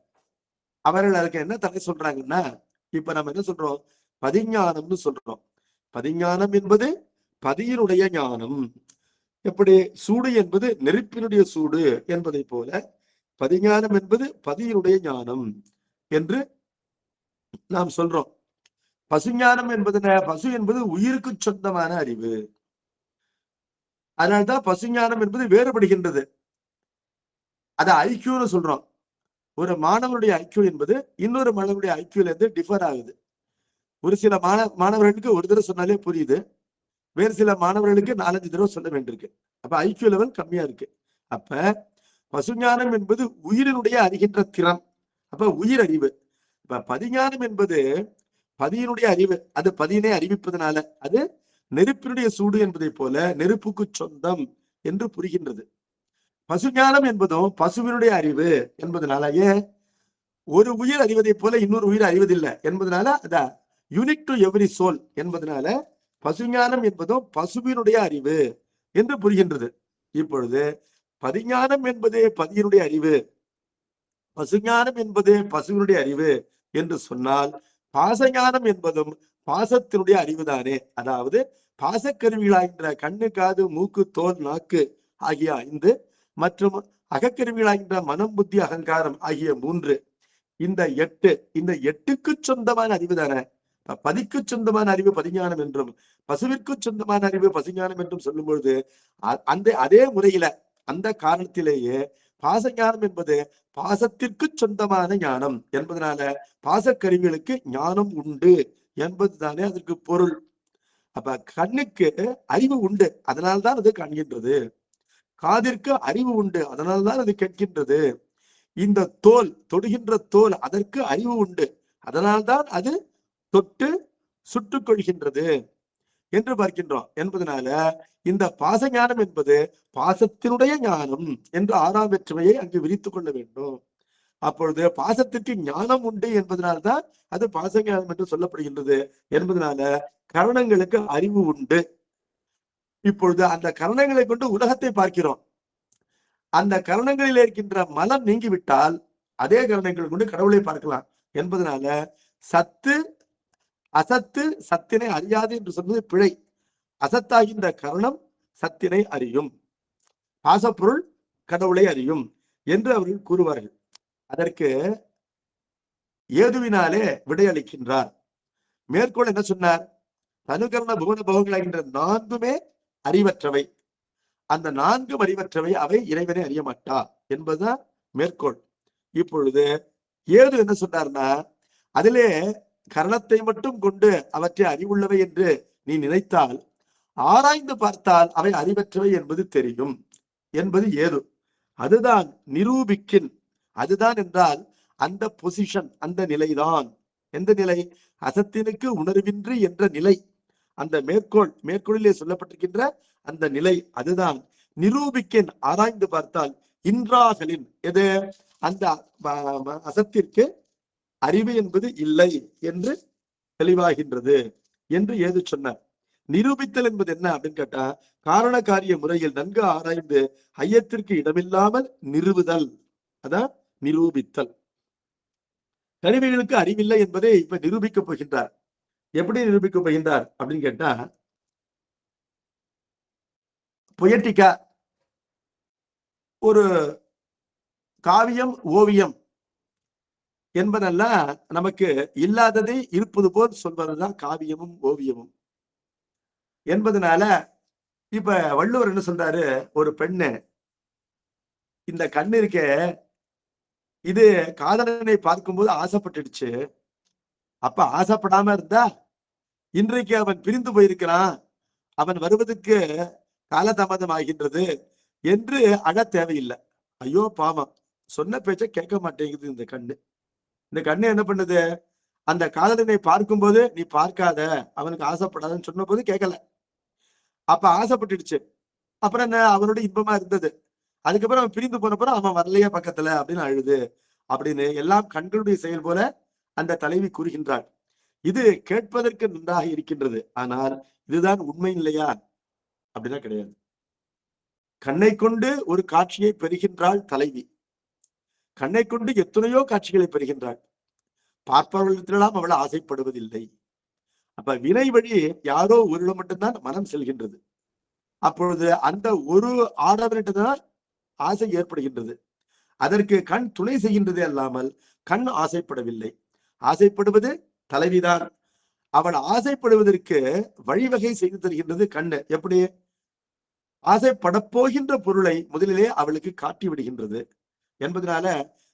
அவர்கள் அதுக்கு என்ன தடை சொல்றாங்கன்னா, இப்ப நம்ம என்ன சொல்றோம்? பதிஞானம்னு சொல்றோம். பதிஞானம் என்பது பதியினுடைய ஞானம். எப்படி சூடு என்பது நெருப்பினுடைய சூடு என்பதை போல பதிஞானம் என்பது பதியினுடைய ஞானம் என்று நாம் சொல்றோம். பசுஞானம் என்பது, பசு என்பது உயிருக்கு சொந்தமான அறிவு. அதனால்தான் பசுஞானம் என்பது வேறுபடுகின்றது. அதை ஐக்கியூன்னு சொல்றோம். ஒரு மாணவனுடைய ஐக்கியூ என்பது இன்னொரு மாணவனுடைய ஐக்கியூல இருந்து டிஃபர் ஆகுது. ஒரு சில மாணவர்களுக்கு ஒரு தடவை சொன்னாலே புரியுது, வேறு சில மாணவர்களுக்கு 4-5 தடவை சொல்ல வேண்டியிருக்கு. அப்ப ஐக்கியூ லெவல் கம்மியா இருக்கு. அப்ப பசுஞானம் என்பது உயிரினுடைய அறிகின்ற திறம், அப்ப உயிர் அறிவு. இப்ப பதிஞானம் என்பது பதியினுடைய அறிவு, அது பதியினை அறிவிப்பதனால அது நெருப்பினுடைய சூடு என்பதை போல நெருப்புக்கு சொந்தம் என்று புரிகின்றது. பசுஞானம் என்பதும் பசுவினுடைய அறிவு என்பதனால, ஏன் ஒரு உயிர் அறிவதை போல இன்னொரு உயிர் அறிவதில்லை என்பதனால அத யூனிக் டு எவ்ரி சோல் என்பதனால பசுஞானம் என்பதும் பசுவினுடைய அறிவு என்று புரிகின்றது. இப்பொழுது பதிஞானம் என்பது பதியினுடைய அறிவு, பசுஞானம் என்பது பசுவினுடைய அறிவு என்று சொன்னால் பாசஞானம் என்பதும் பாசத்தினுடைய அறிவுதானே. அதாவது பாசக்கருவிகளாகின்ற கண்ணு, காது, மூக்கு, தோல், நாக்கு ஆகிய 5 மற்றும் அகக்கருவிகளாகின்ற மனம், புத்தி, அகங்காரம் ஆகிய 3, இந்த 8, இந்த 8க்கு சொந்தமான அறிவு தானே. பதிக்கு சொந்தமான அறிவு பதிஞானம் என்றும் பசுவிற்கு சொந்தமான அறிவு பசுஞானம் என்றும் சொல்லும் பொழுது அதே முறையில அந்த காரணத்திலேயே பாசஞானம் என்பது பாசத்திற்கு சொந்தமான ஞானம் என்பதனால பாசக்கருவிகளுக்கு ஞானம் உண்டு என்பதுதானே அதற்கு பொருள். அப்ப கண்ணுக்கு அறிவு உண்டு, அதனால்தான் அது காண்கின்றது. காதிற்கு அறிவு உண்டு, அதனால்தான் அது கேட்கின்றது. இந்த தோல், தொடுகின்ற தோல், அதற்கு அறிவு உண்டு, அதனால்தான் அது தொட்டு சுட்டுக் கொள்கின்றது என்று பார்க்கின்றோம். என்பதனால இந்த பாசஞானம் என்பது பாசத்தினுடைய ஞானம் என்று 6ஆம் வேற்றுமையை அங்கு விரித்துக் கொள்ள வேண்டும். அப்பொழுது பாசத்திற்கு ஞானம் உண்டு என்பதனால்தான் அது பாசஞானம் என்று சொல்லப்படுகின்றது என்பதனால கரணங்களுக்கு அறிவு உண்டு. இப்பொழுது அந்த கரணங்களை கொண்டு உலகத்தை பார்க்கிறோம். அந்த கரணங்களில் இருக்கின்ற மலம் நீங்கிவிட்டால் அதே கரணங்களை கொண்டு கடவுளை பார்க்கலாம் என்பதனால சத்து அசத்து சத்தினை அறியாது என்று சொல்வது பிழை. அசத்தாகின்ற கரணம் சத்தினை அறியும். பாசப்பொருள் கடவுளை அறியும் என்று அவர்கள் கூறுவார்கள். அதற்கு ஏதுவினாலே விடையளிக்கின்றார். மேற்கோள் என்ன சொன்னார்? தனுகரண புவன போகங்களாகின்ற நான்குமே அறிவற்றவை. அந்த நான்கும் அறிவற்றவை, அவை இறைவனை அறிய மாட்டா என்பதுதான் மேற்கோள். இப்பொழுது ஏது என்ன சொன்னார்னா, அதிலே கரணத்தை மட்டும் கொண்டு அவற்றை அறிவுள்ளவை என்று நீ நினைத்தால், ஆராய்ந்து பார்த்தால் அவை அறிவற்றவை என்பது தெரியும் என்பது ஏது. அதுதான் நிரூபிக்கின். அதுதான் என்றால் அந்த பொசிஷன், அந்த நிலைதான். எந்த நிலை? அசத்தினுக்கு உணர்வின்றி என்ற நிலை. அந்த மேற்கோளிலே சொல்லப்பட்டிருக்கின்ற அந்த நிலை, அதுதான் நிரூபிக்கின். ஆராய்ந்து பார்த்தால் இன்றாகலின், எது? அந்த அசத்திற்கு அறிவு என்பது இல்லை என்று தெளிவாகின்றது என்று ஏது சொன்னார். நிரூபித்தல் என்பது என்ன அப்படின்னு கேட்டா, காரண காரிய முறையில் நன்கு ஆராய்ந்து ஐயத்திற்கு இடமில்லாமல் நிறுவுதல், அதான் நிரூபித்தல். கருவிகளுக்கு அறிவில்லை என்பதை இப்ப நிரூபிக்கப் போகின்றார். எப்படி நிரூபிக்கப் போகின்றார் அப்படின்னு கேட்டா, பொயட்டிக்கா ஒரு காவியம், ஓவியம் என்பதெல்லாம் நமக்கு இல்லாததை இருப்பது போல் சொல்வதுதான் காவியமும் ஓவியமும் என்பதனால, இப்ப வள்ளுவர் என்ன சொல்றாரு? ஒரு பெண்ணு இந்த கண்ணு இருக்க, இது காதலனை பார்க்கும்போது ஆசைப்பட்டுடுச்சு. அப்ப ஆசைப்படாம இருந்தா இன்றைக்கு அவன் பிரிந்து போயிருக்கிறான், அவன் வருவதற்கு காலதாமதம் ஆகின்றது என்று அழ தேவையில்லை. ஐயோ பாவம், சொன்ன பேச்ச கேட்க மாட்டேங்குது இந்த கண்ணு. இந்த கண்ணு என்ன பண்ணுது? அந்த காதலனை பார்க்கும்போது நீ பார்க்காத, அவனுக்கு ஆசைப்படாதன்னு சொன்ன போது கேட்கல. அப்ப ஆசைப்பட்டுடுச்சு. அப்புறம் என்ன? அவனோட இன்பமா இருந்தது. அதுக்கப்புறம் அவன் பிரிந்து போனப்புறம் அவன் வரலையே பக்கத்துல அப்படின்னு அழுது அப்படின்னு எல்லாம் கண்களுடைய செயல் போல அந்த தலைவி கூறுகின்றாள். இது கேட்பதற்கு நன்றாக இருக்கின்றது. ஆனால் இதுதான் உண்மை இல்லையா? அப்படின்னா கிடையாது. கண்ணை கொண்டு ஒரு காட்சியை பெறுகின்றாள் தலைவி. கண்ணை கொண்டு எத்தனையோ காட்சிகளை பெறுகின்றாள். பார்ப்பவர்களிடத்திலாம் அவள் ஆசைப்படுவதில்லை. அப்ப வினை வழி யாரோ ஒரு மட்டும்தான் மனம் செல்கின்றது. அப்பொழுது அந்த ஒரு ஆடவரிடம்தான் ஆசை ஏற்படுகின்றது. அதற்கு கண் துணை செய்கின்றதே அல்லாமல் கண் ஆசைப்படவில்லை. ஆசைப்படுவது தலைவிதான். அவள் ஆசைப்படுவதற்கு வழிவகை செய்து தருகின்றது கண்ணு. எப்படி? ஆசைப்படப்போகின்ற பொருளை முதலிலே அவளுக்கு காட்டி விடுகின்றது என்பதனால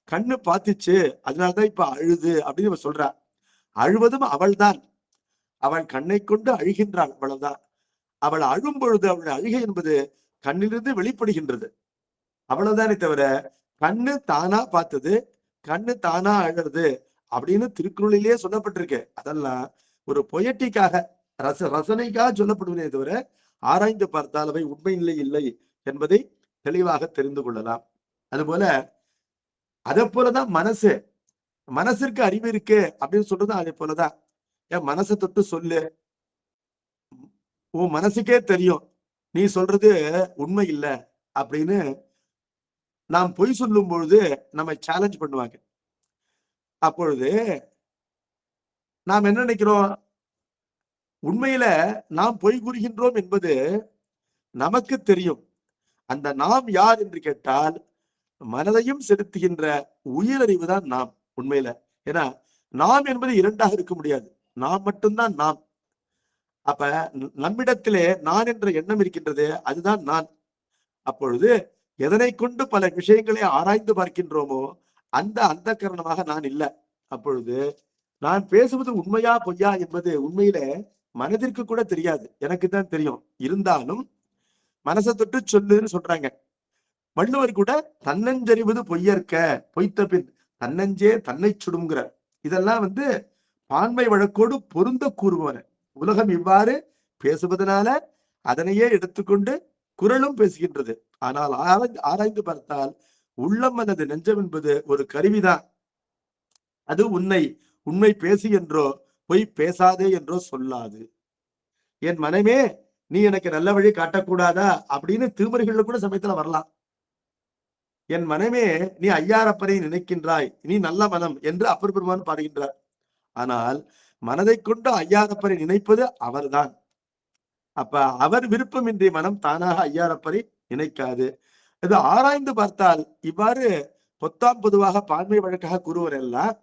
கண்ணு பார்த்துச்சு, அதனாலதான் இப்ப அழுது அப்படின்னு சொல்றா. அழுவதும் அவள்தான். அவள் கண்ணை கொண்டு அழுகின்றாள், அவ்வளவுதான். அவள் அழும் பொழுது அவளுடைய அழுகை என்பது கண்ணிலிருந்து வெளிப்படுகின்றது, அவ்வளவுதானே தவிர கண்ணு தானா பார்த்தது, கண்ணு தானா அழறது அப்படின்னு திருக்குறளிலேயே சொல்லப்பட்டிருக்கு. அதெல்லாம் ஒரு பொயட்டிக்காக, ரசனைக்காக சொல்லப்படுவதே தவிர ஆராய்ந்து பார்த்தால் அவை உண்மை நிலை இல்லை என்பதை தெளிவாக தெரிந்து கொள்ளலாம். அதுபோல அதே போலதான் மனசிற்கு அறிவு இருக்கு அப்படின்னு சொல்றது அதே போலதான். என் மனசை தொட்டு சொல்லு, உன் மனசுக்கே தெரியும் நீ சொல்றது உண்மை இல்லை அப்படின்னு நாம் பொய் சொல்லும் பொழுது நம்ம சேலஞ்ச் பண்ணுவாங்க. அப்பொழுது நாம் என்ன நினைக்கிறோம்? உண்மையில நாம் பொய் கூறுகின்றோம் என்பது நமக்கு தெரியும். அந்த நாம் யார் என்று கேட்டால் மனதையும் செலுத்துகின்ற உயிரறிவு தான் நாம் உண்மையில. ஏன்னா நாம் என்பது இரண்டாக இருக்க முடியாது, நாம் மட்டும்தான் நாம். அப்ப நம்மிடத்திலே நான் என்ற எண்ணம் இருக்கின்றது, அதுதான் நான். அப்பொழுது எதனை கொண்டு பல விஷயங்களை ஆராய்ந்து பார்க்கின்றோமோ அந்த காரணமாக நான் இல்லை. அப்பொழுது நான் பேசுவது உண்மையா பொய்யா என்பது உண்மையில மனதிற்கு கூட தெரியாது, எனக்கு தான் தெரியும். இருந்தாலும் மனசை தொட்டு சொல்லுன்னு சொல்றாங்க. வள்ளுவர் கூட தன்னஞ்சறிவது பொய்யற்க பொய்த்த பின் தன்னஞ்சே தன்னை சுடுங்கிற. இதெல்லாம் பான்மை வழக்கோடு பொருந்த கூறுவன. உலகம் இவ்வாறு பேசுவதனால அதனையே எடுத்துக்கொண்டு குரலும் பேசுகின்றது. ஆனால் ஆராய்ந்து பார்த்தால் உள்ளம் அல்லது நெஞ்சம் என்பது ஒரு கருவிதான். அது உண்மை பேசு என்றோ பொய் பேசாதே என்றோ சொல்லாது. என் மனமே நீ எனக்கு நல்ல வழி காட்டக்கூடாதா அப்படின்னு திருமறைகள்ல கூட சமயத்துல வரலாம். என் மனமே நீ ஐயாரப்பரை நினைக்கின்றாய், நீ நல்ல மனம் என்று அப்பர் பெருமான் பாடுகின்றார். ஆனால் மனதை கொண்டு ஐயாரப்பரை நினைப்பது அவர்தான். அப்ப அவர் விருப்பமின்றி மனம் தானாக ஐயாரப்பரை நினைக்காது. இது ஆராய்ந்து பார்த்தால் இவ்வாறு பொத்தாம் பொதுவாக பான்மை வழக்காக கூறுவதெல்லாம்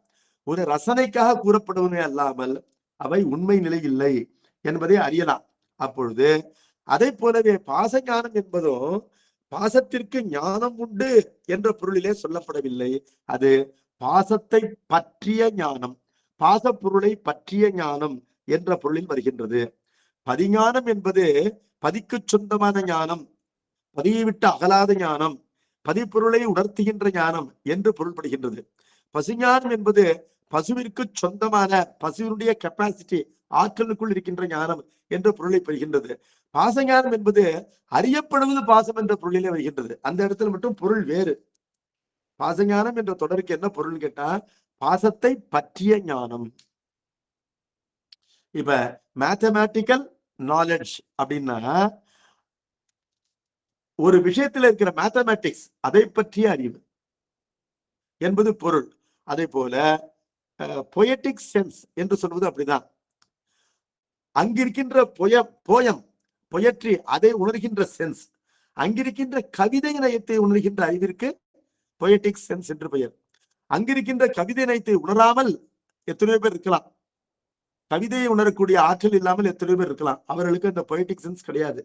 ஒரு ரசனைக்காக கூறப்படுவதே அல்லாமல் அவை உண்மை நிலை இல்லை என்பதை அறியலாம். அப்பொழுது அதை போலவே பாசஞானம் என்பதும் பாசத்திற்கு ஞானம் உண்டு என்ற பொருளிலே சொல்லப்படவில்லை. அது பாசத்தை பற்றிய ஞானம், பாச பொருளை பற்றிய ஞானம் என்ற பொருளில் வருகின்றது. பதிஞானம் என்பது பதிக்கு சொந்தமான ஞானம், பதியை விட்டு அகலாத ஞானம், பதிப்பொருளை உணர்த்துகின்ற ஞானம் என்று பொருள்படுகின்றது. பசுஞானம் என்பது பசுவிற்கு சொந்தமான பசுவினுடைய கெப்பாசிட்டி, ஆற்றலுக்குள் இருக்கின்ற ஞானம் என்ற பொருளை பெறுகின்றது. பாசஞானம் என்பது அறியப்படுவது பாசம் என்ற பொருளிலே வருகின்றது. அந்த இடத்துல மட்டும் பொருள் வேறு. பாசஞானம் என்ற தொடருக்கு என்ன பொருள் கேட்டா, பாசத்தை பற்றிய ஞானம். இப்ப மேத்தமேட்டிக்கல் நாலேஜ் அப்படின்னா ஒரு விஷயத்துல இருக்கிற மேத்தமேட்டிக்ஸ் அதை பற்றிய அறிவு என்பது பொருள். அதே போல பொயட்டிக் சென்ஸ் என்று சொல்வது அப்படிதான். அங்கிருக்கின்ற பொயட்ரி அதை உணர்கின்ற சென்ஸ், அங்கிருக்கின்ற கவிதை நயத்தை உணர்கின்ற அறிவிற்கு பொயட்டிக் சென்ஸ் என்று பெயர். அங்கிருக்கின்ற கவிதை நயத்தை உணராமல் எத்தனையோ பேர் இருக்கலாம். கவிதையை உணரக்கூடிய ஆற்றல் இல்லாமல் எத்தனையோ பேர் இருக்கலாம். அவர்களுக்கு அந்த பொயட்டிக் சென்ஸ் கிடையாது.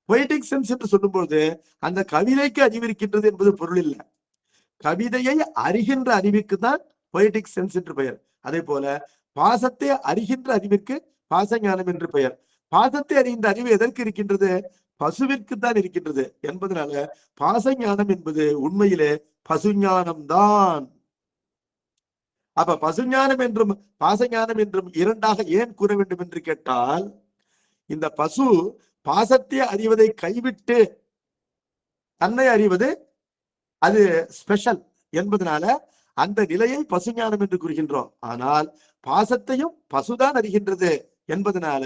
பொயட்டிக் சென்ஸ் என்று சொல்லும்போது அந்த கவிதைக்கு அறிவு இருக்கின்றது என்பது பொருள் இல்லை. கவிதையை அறிகின்ற அறிவிற்கு தான் பொயட்டிக் சென்ஸ் என்று பெயர். அதே போல பாசத்தை அறிகின்ற அறிவிற்கு பாசஞானம் என்று பெயர். பாசத்தை அறிகின்ற அறிவு எதற்கு இருக்கின்றது? பசுவிற்கு தான் இருக்கின்றது என்பதனால பாசஞானம் என்பது உண்மையிலே பசுஞானம்தான். அப்ப பசுஞானம் என்றும் பாசஞானம் என்றும் இரண்டாக ஏன் கூற வேண்டும் என்று கேட்டால், இந்த பசு பாசத்தை அறிவதை கைவிட்டு தன்னை அறிவது அது ஸ்பெஷல் என்பதனால அந்த நிலையை பசுஞானம் என்று கூறுகின்றோம். ஆனால் பாசத்தையும் பசுதான் அறிகின்றது என்பதனால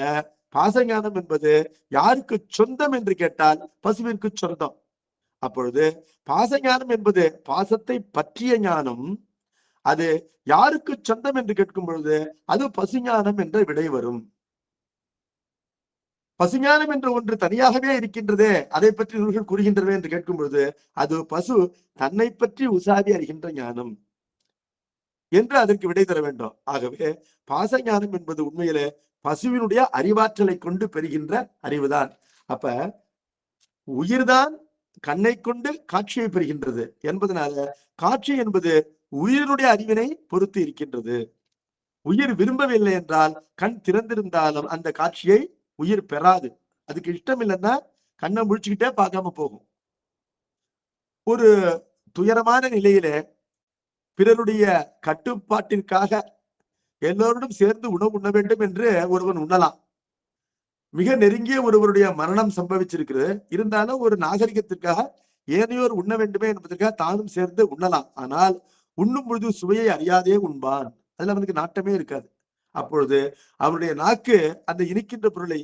பாசஞானம் என்பது யாருக்கு சொந்தம் என்று கேட்டால் பசுவிற்கு சொந்தம். அப்பொழுது பாசஞானம் என்பது பாசத்தை பற்றிய ஞானம். அது யாருக்கு சொந்தம் என்று கேட்கும் பொழுது அது பசுஞானம் என்ற விடை வரும். பசுஞானம் என்ற ஒன்று தனியாகவே இருக்கின்றதே, அதை பற்றி நூல்கள் கூறுகின்றன என்று கேட்கும் பொழுது அது பசு தன்னை பற்றி உசாதி அறிகின்ற ஞானம் என்று அதற்கு விடை தர வேண்டும். ஆகவே பாசஞானம் என்பது உண்மையிலே பசுவினுடைய அறிவாற்றலை கொண்டு பெறுகின்ற அறிவுதான். அப்ப உயிர்தான் கண்ணை கொண்டு காட்சியை பெறுகின்றது என்பதனால காட்சி என்பது உயிரினுடைய அறிவினை பொறுத்து இருக்கின்றது. உயிர் விரும்பவில்லை என்றால் கண் திறந்திருந்தாலும் அந்த காட்சியை உயிர் பெறாது. அதுக்கு இஷ்டம் இல்லைன்னா கண்ணை முழிச்சுக்கிட்டே பார்க்காம போகும். ஒரு துயரமான நிலையிலே பிறருடைய கட்டுப்பாட்டிற்காக எல்லோருடன் சேர்ந்து உணவு உண்ண வேண்டும் என்று ஒருவன் உண்ணலாம். மிக நெருங்கிய ஒருவருடைய மரணம் சம்பவிச்சிருக்கிறது. இருந்தாலும் ஒரு நாகரிகத்திற்காக ஏனையோர் உண்ண வேண்டுமே என்பதற்காக தானும் சேர்ந்து உண்ணலாம். ஆனால் உண்ணும் பொழுது சுவையை அறியாதே உண்பான். அதுல அவனுக்கு நாட்டமே இருக்காது. அப்பொழுது அவருடைய நாக்கு அந்த இனிக்கின்ற பொருளை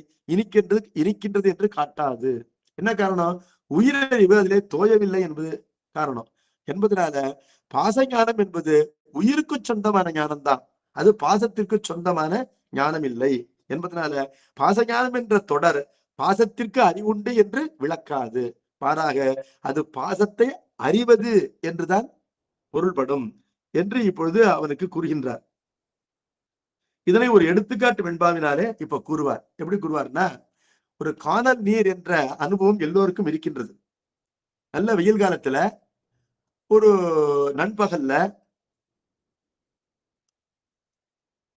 இனிக்கின்றது என்று காட்டாது. என்ன காரணம்? உயிரறிவு அதிலே தோயவில்லை என்பது காரணம். என்பதனால பாசஞானம் என்பது உயிருக்கு சொந்தமான ஞானம் தான். அது பாசத்திற்கு சொந்தமான ஞானம் இல்லை என்பதனால பாசஞானம் என்ற தொடர் பாசத்திற்கு அறிவுண்டு என்று விளக்காது. மாறாக அது பாசத்தை அறிவது என்றுதான் பொருள்படும் என்று இப்பொழுது அவனுக்கு கூறுகின்றார். இதனை ஒரு எடுத்துக்காட்டு வெண்பாவினாலே இப்ப கூறுவார். எப்படி கூறுவார்னா, ஒரு காணல் நீர் என்ற அனுபவம் எல்லோருக்கும் இருக்கின்றது. நல்ல வெயில் காலத்துல ஒரு நண்பகல்ல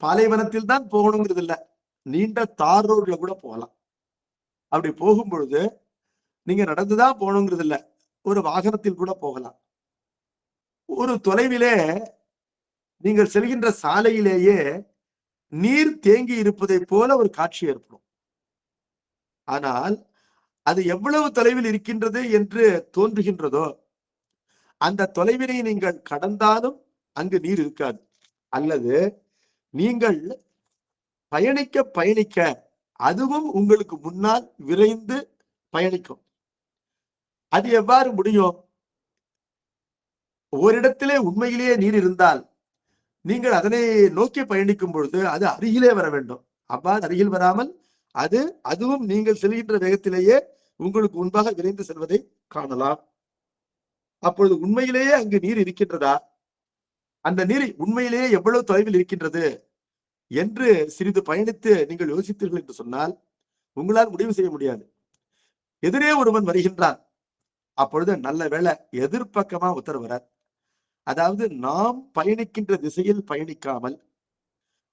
பாலைவனத்தில் தான் போகணுங்கிறது இல்ல, நீண்ட தார் ரோட்ல கூட போகலாம். அப்படி போகும் பொழுது நீங்க நடந்துதான் போகணுங்கிறது இல்ல, ஒரு வாகனத்தில் கூட போகலாம். ஒரு தொலைவிலே நீங்கள் செல்கின்ற சாலையிலேயே நீர் தேங்கி இருப்பதை போல ஒரு காட்சி ஏற்படும். ஆனால் அது எவ்வளவு தொலைவில் இருக்கின்றது என்று தோன்றுகின்றதோ அந்த தொலைவினை நீங்கள் கடந்தாலும் அங்கு நீர் இருக்காது. அல்லது நீங்கள் பயணிக்க அதுவும் உங்களுக்கு முன்னால் விரைந்து பயணிக்கும். அது எவ்வாறு முடியும்? ஓரிடத்திலே உண்மையிலேயே நீர் இருந்தால் நீங்கள் அதனை நோக்கி பயணிக்கும் பொழுது அது அருகிலே வர வேண்டும். அவ்வாறு அருகில் வராமல் அதுவும் நீங்கள் செல்கின்ற வேகத்திலேயே உங்களுக்கு முன்பாக விரைந்து செல்வதை காணலாம். அப்பொழுது உண்மையிலேயே அங்கு நீர் இருக்கின்றதா, அந்த நீர் உண்மையிலேயே எவ்வளவு தொலைவில் இருக்கின்றது என்று சிறிது பயணித்து நீங்கள் யோசித்தீர்கள் என்று சொன்னால் உங்களால் முடிவு செய்ய முடியாது. எதிரே ஒருவன் வருகின்றான், அப்பொழுது நல்ல வேளை எதிர்பக்கமா உத்தரவு வரார். அதாவது நாம் பயணிக்கின்ற திசையில் பயணிக்காமல்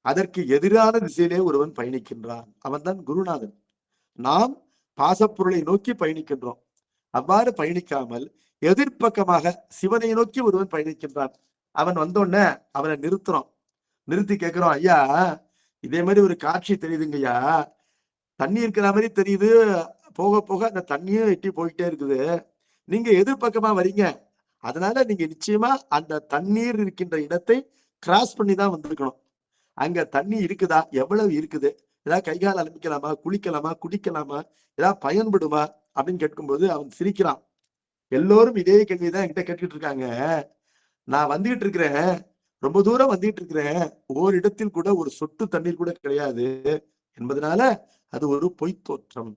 அதற்கு எதிரான திசையிலே ஒருவன் பயணிக்கின்றான், அவன் தான் குருநாதன். நாம் பாசப்பொருளை நோக்கி பயணிக்கின்றோம், அவ்வாறு பயணிக்காமல் எதிர்பக்கமாக சிவனை நோக்கி ஒருவன் பயணிக்கின்றான். அவன் வந்தோடனே அவனை நிறுத்துறோம், நிறுத்தி கேட்கிறோம், ஐயா இதே மாதிரி ஒரு காட்சி தெரியுதுங்கய்யா, தண்ணி இருக்கிற மாதிரி தெரியுது, போக போக அந்த தண்ணியும் எட்டி போயிட்டே இருக்குது, நீங்க எதிர்பக்கமா வரீங்க, அதனால நீங்க நிச்சயமா அந்த தண்ணீர் இருக்கின்ற இடத்தை கிராஸ் பண்ணி தான் வந்திருக்கணும். அங்க தண்ணி இருக்குதா, எவ்வளவு இருக்குது, ஏதாவது கைகால் அலம்பிக்கலாமா, குளிக்கலாமா, குடிக்கலாமா, ஏதாவது பயன்படுமா அப்படின்னு கேட்கும்போது அவன் சிரிக்கிறான். எல்லோரும் இதே கேள்விதான் என்கிட்ட கேட்டுட்டு இருக்காங்க, நான் வந்துகிட்டு இருக்கிறேன், ரொம்ப தூரம் வந்துகிட்டு இருக்கிறேன், ஓரிடத்தில் கூட ஒரு சொட்டு தண்ணீர் கூட கிடையாது என்பதனால அது ஒரு பொய் தோற்றம்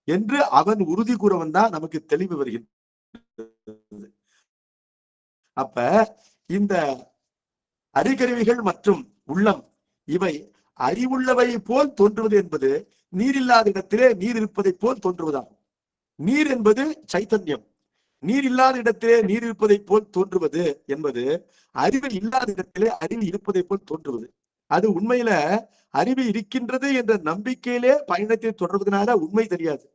என்று அவன் உறுதி கூறவன் தான் நமக்கு தெளிவு வருகின்றது. அப்ப இந்த அறிகருவிகள் மற்றும் உள்ளம் இவை அறிவுள்ளவை போல் தோன்றுவது என்பது நீர் இல்லாத இடத்திலே நீர் இருப்பதை போல் தோன்றுவதாகும். நீர் என்பது சைத்தன்யம், நீர் இல்லாத இடத்திலே நீர் இருப்பதை போல் தோன்றுவது என்பது அறிவு இல்லாத இடத்திலே அறிவு இருப்பதை போல் தோன்றுவது. அது உண்மையில அறிவு இருக்கின்றது என்ற நம்பிக்கையிலே பயணத்தை தொடர்வதனால உண்மை தெரியாது.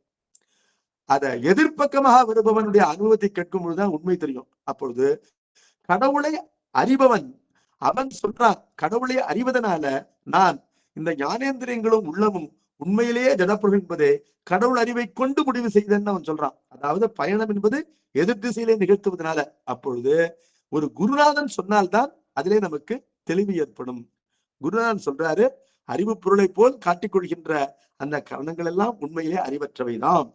அத எதிர்பக்கமாக வருபவனுடைய அனுபவத்தை கேட்கும் பொழுதுதான் உண்மை தெரியும். அப்பொழுது கடவுளை அறிபவன் அவன் சொல்றான், கடவுளை அறிவதனால நான் இந்த ஞானேந்திரியங்களும் உள்ளமும் உண்மையிலேயே ஜடப்பொருள் என்பதை கடவுள் அறிவை கொண்டு முடிவு செய்தேன்னு அவன் சொல்றான். அதாவது பயணம் என்பது எதிர் திசையிலே நிகழ்த்துவதனால. அப்பொழுது ஒரு குருநாதன் சொன்னால்தான் அதிலே நமக்கு தெளிவு ஏற்படும். குருநாதன் சொல்றாரு, அறிவு பொருளை போல் காட்டிக்கொள்கின்ற அந்த கரணங்கள் எல்லாம் உண்மையிலே அறிவற்றவைதான்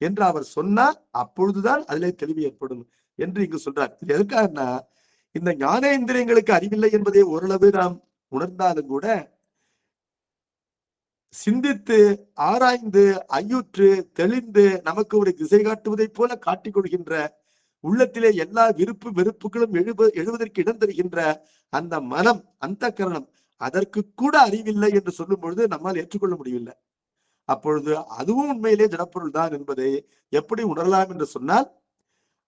என்று அவர் சொன்னார், அப்பொழுதுதான் அதிலே தெளிவு ஏற்படும் என்று இங்கு சொல்றார். இது எதுக்காகனா, இந்த ஞானேந்திரியங்களுக்கு அறிவில்லை என்பதை ஓரளவு நாம் உணர்ந்தாலும் கூட சிந்தித்து ஆராய்ந்து ஐயுற்று தெளிந்து நமக்கு ஒரு திசை காட்டுவதை போல காட்டிக் கொள்கின்ற, உள்ளத்திலே எல்லா விருப்பு வெறுப்புகளும் எழுவதற்கு இடம் தருகின்ற அந்த மனம், அந்த கரணம், அதற்கு கூட அறிவில்லை என்று சொல்லும் பொழுது நம்மால் ஏற்றுக்கொள்ள முடியவில்லை. அப்பொழுது அதுவும் உண்மையிலே ஜடப்பொருள் தான் என்பதை எப்படி உணரலாம் என்று சொன்னால்,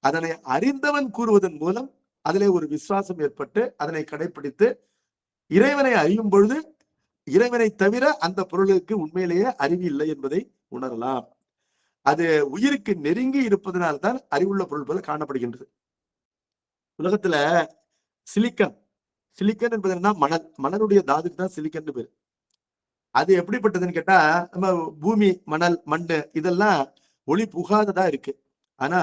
அதனை அறிந்தவன் கூறுவதன் மூலம் அதிலே ஒரு விசுவாசம் ஏற்பட்டு அதனை கடைபிடித்து இறைவனை அறியும் பொழுது இறைவனை தவிர அந்த பொருளுக்கு உண்மையிலேயே அறிவு இல்லை என்பதை உணரலாம். அது உயிருக்கு நெருங்கி இருப்பதனால்தான் அறிவுள்ள பொருள் போல காணப்படுகின்றது. உலகத்துல சிலிக்கன், சிலிக்கன் என்பது என்ன, மணல், மணலுடைய தாதுக்கு தான் சிலிக்கன் பேரு. அது எப்படிப்பட்டதுன்னு கேட்டா, நம்ம பூமி, மணல், மண்ணு இதெல்லாம் ஒளி புகாததா இருக்கு. ஆனா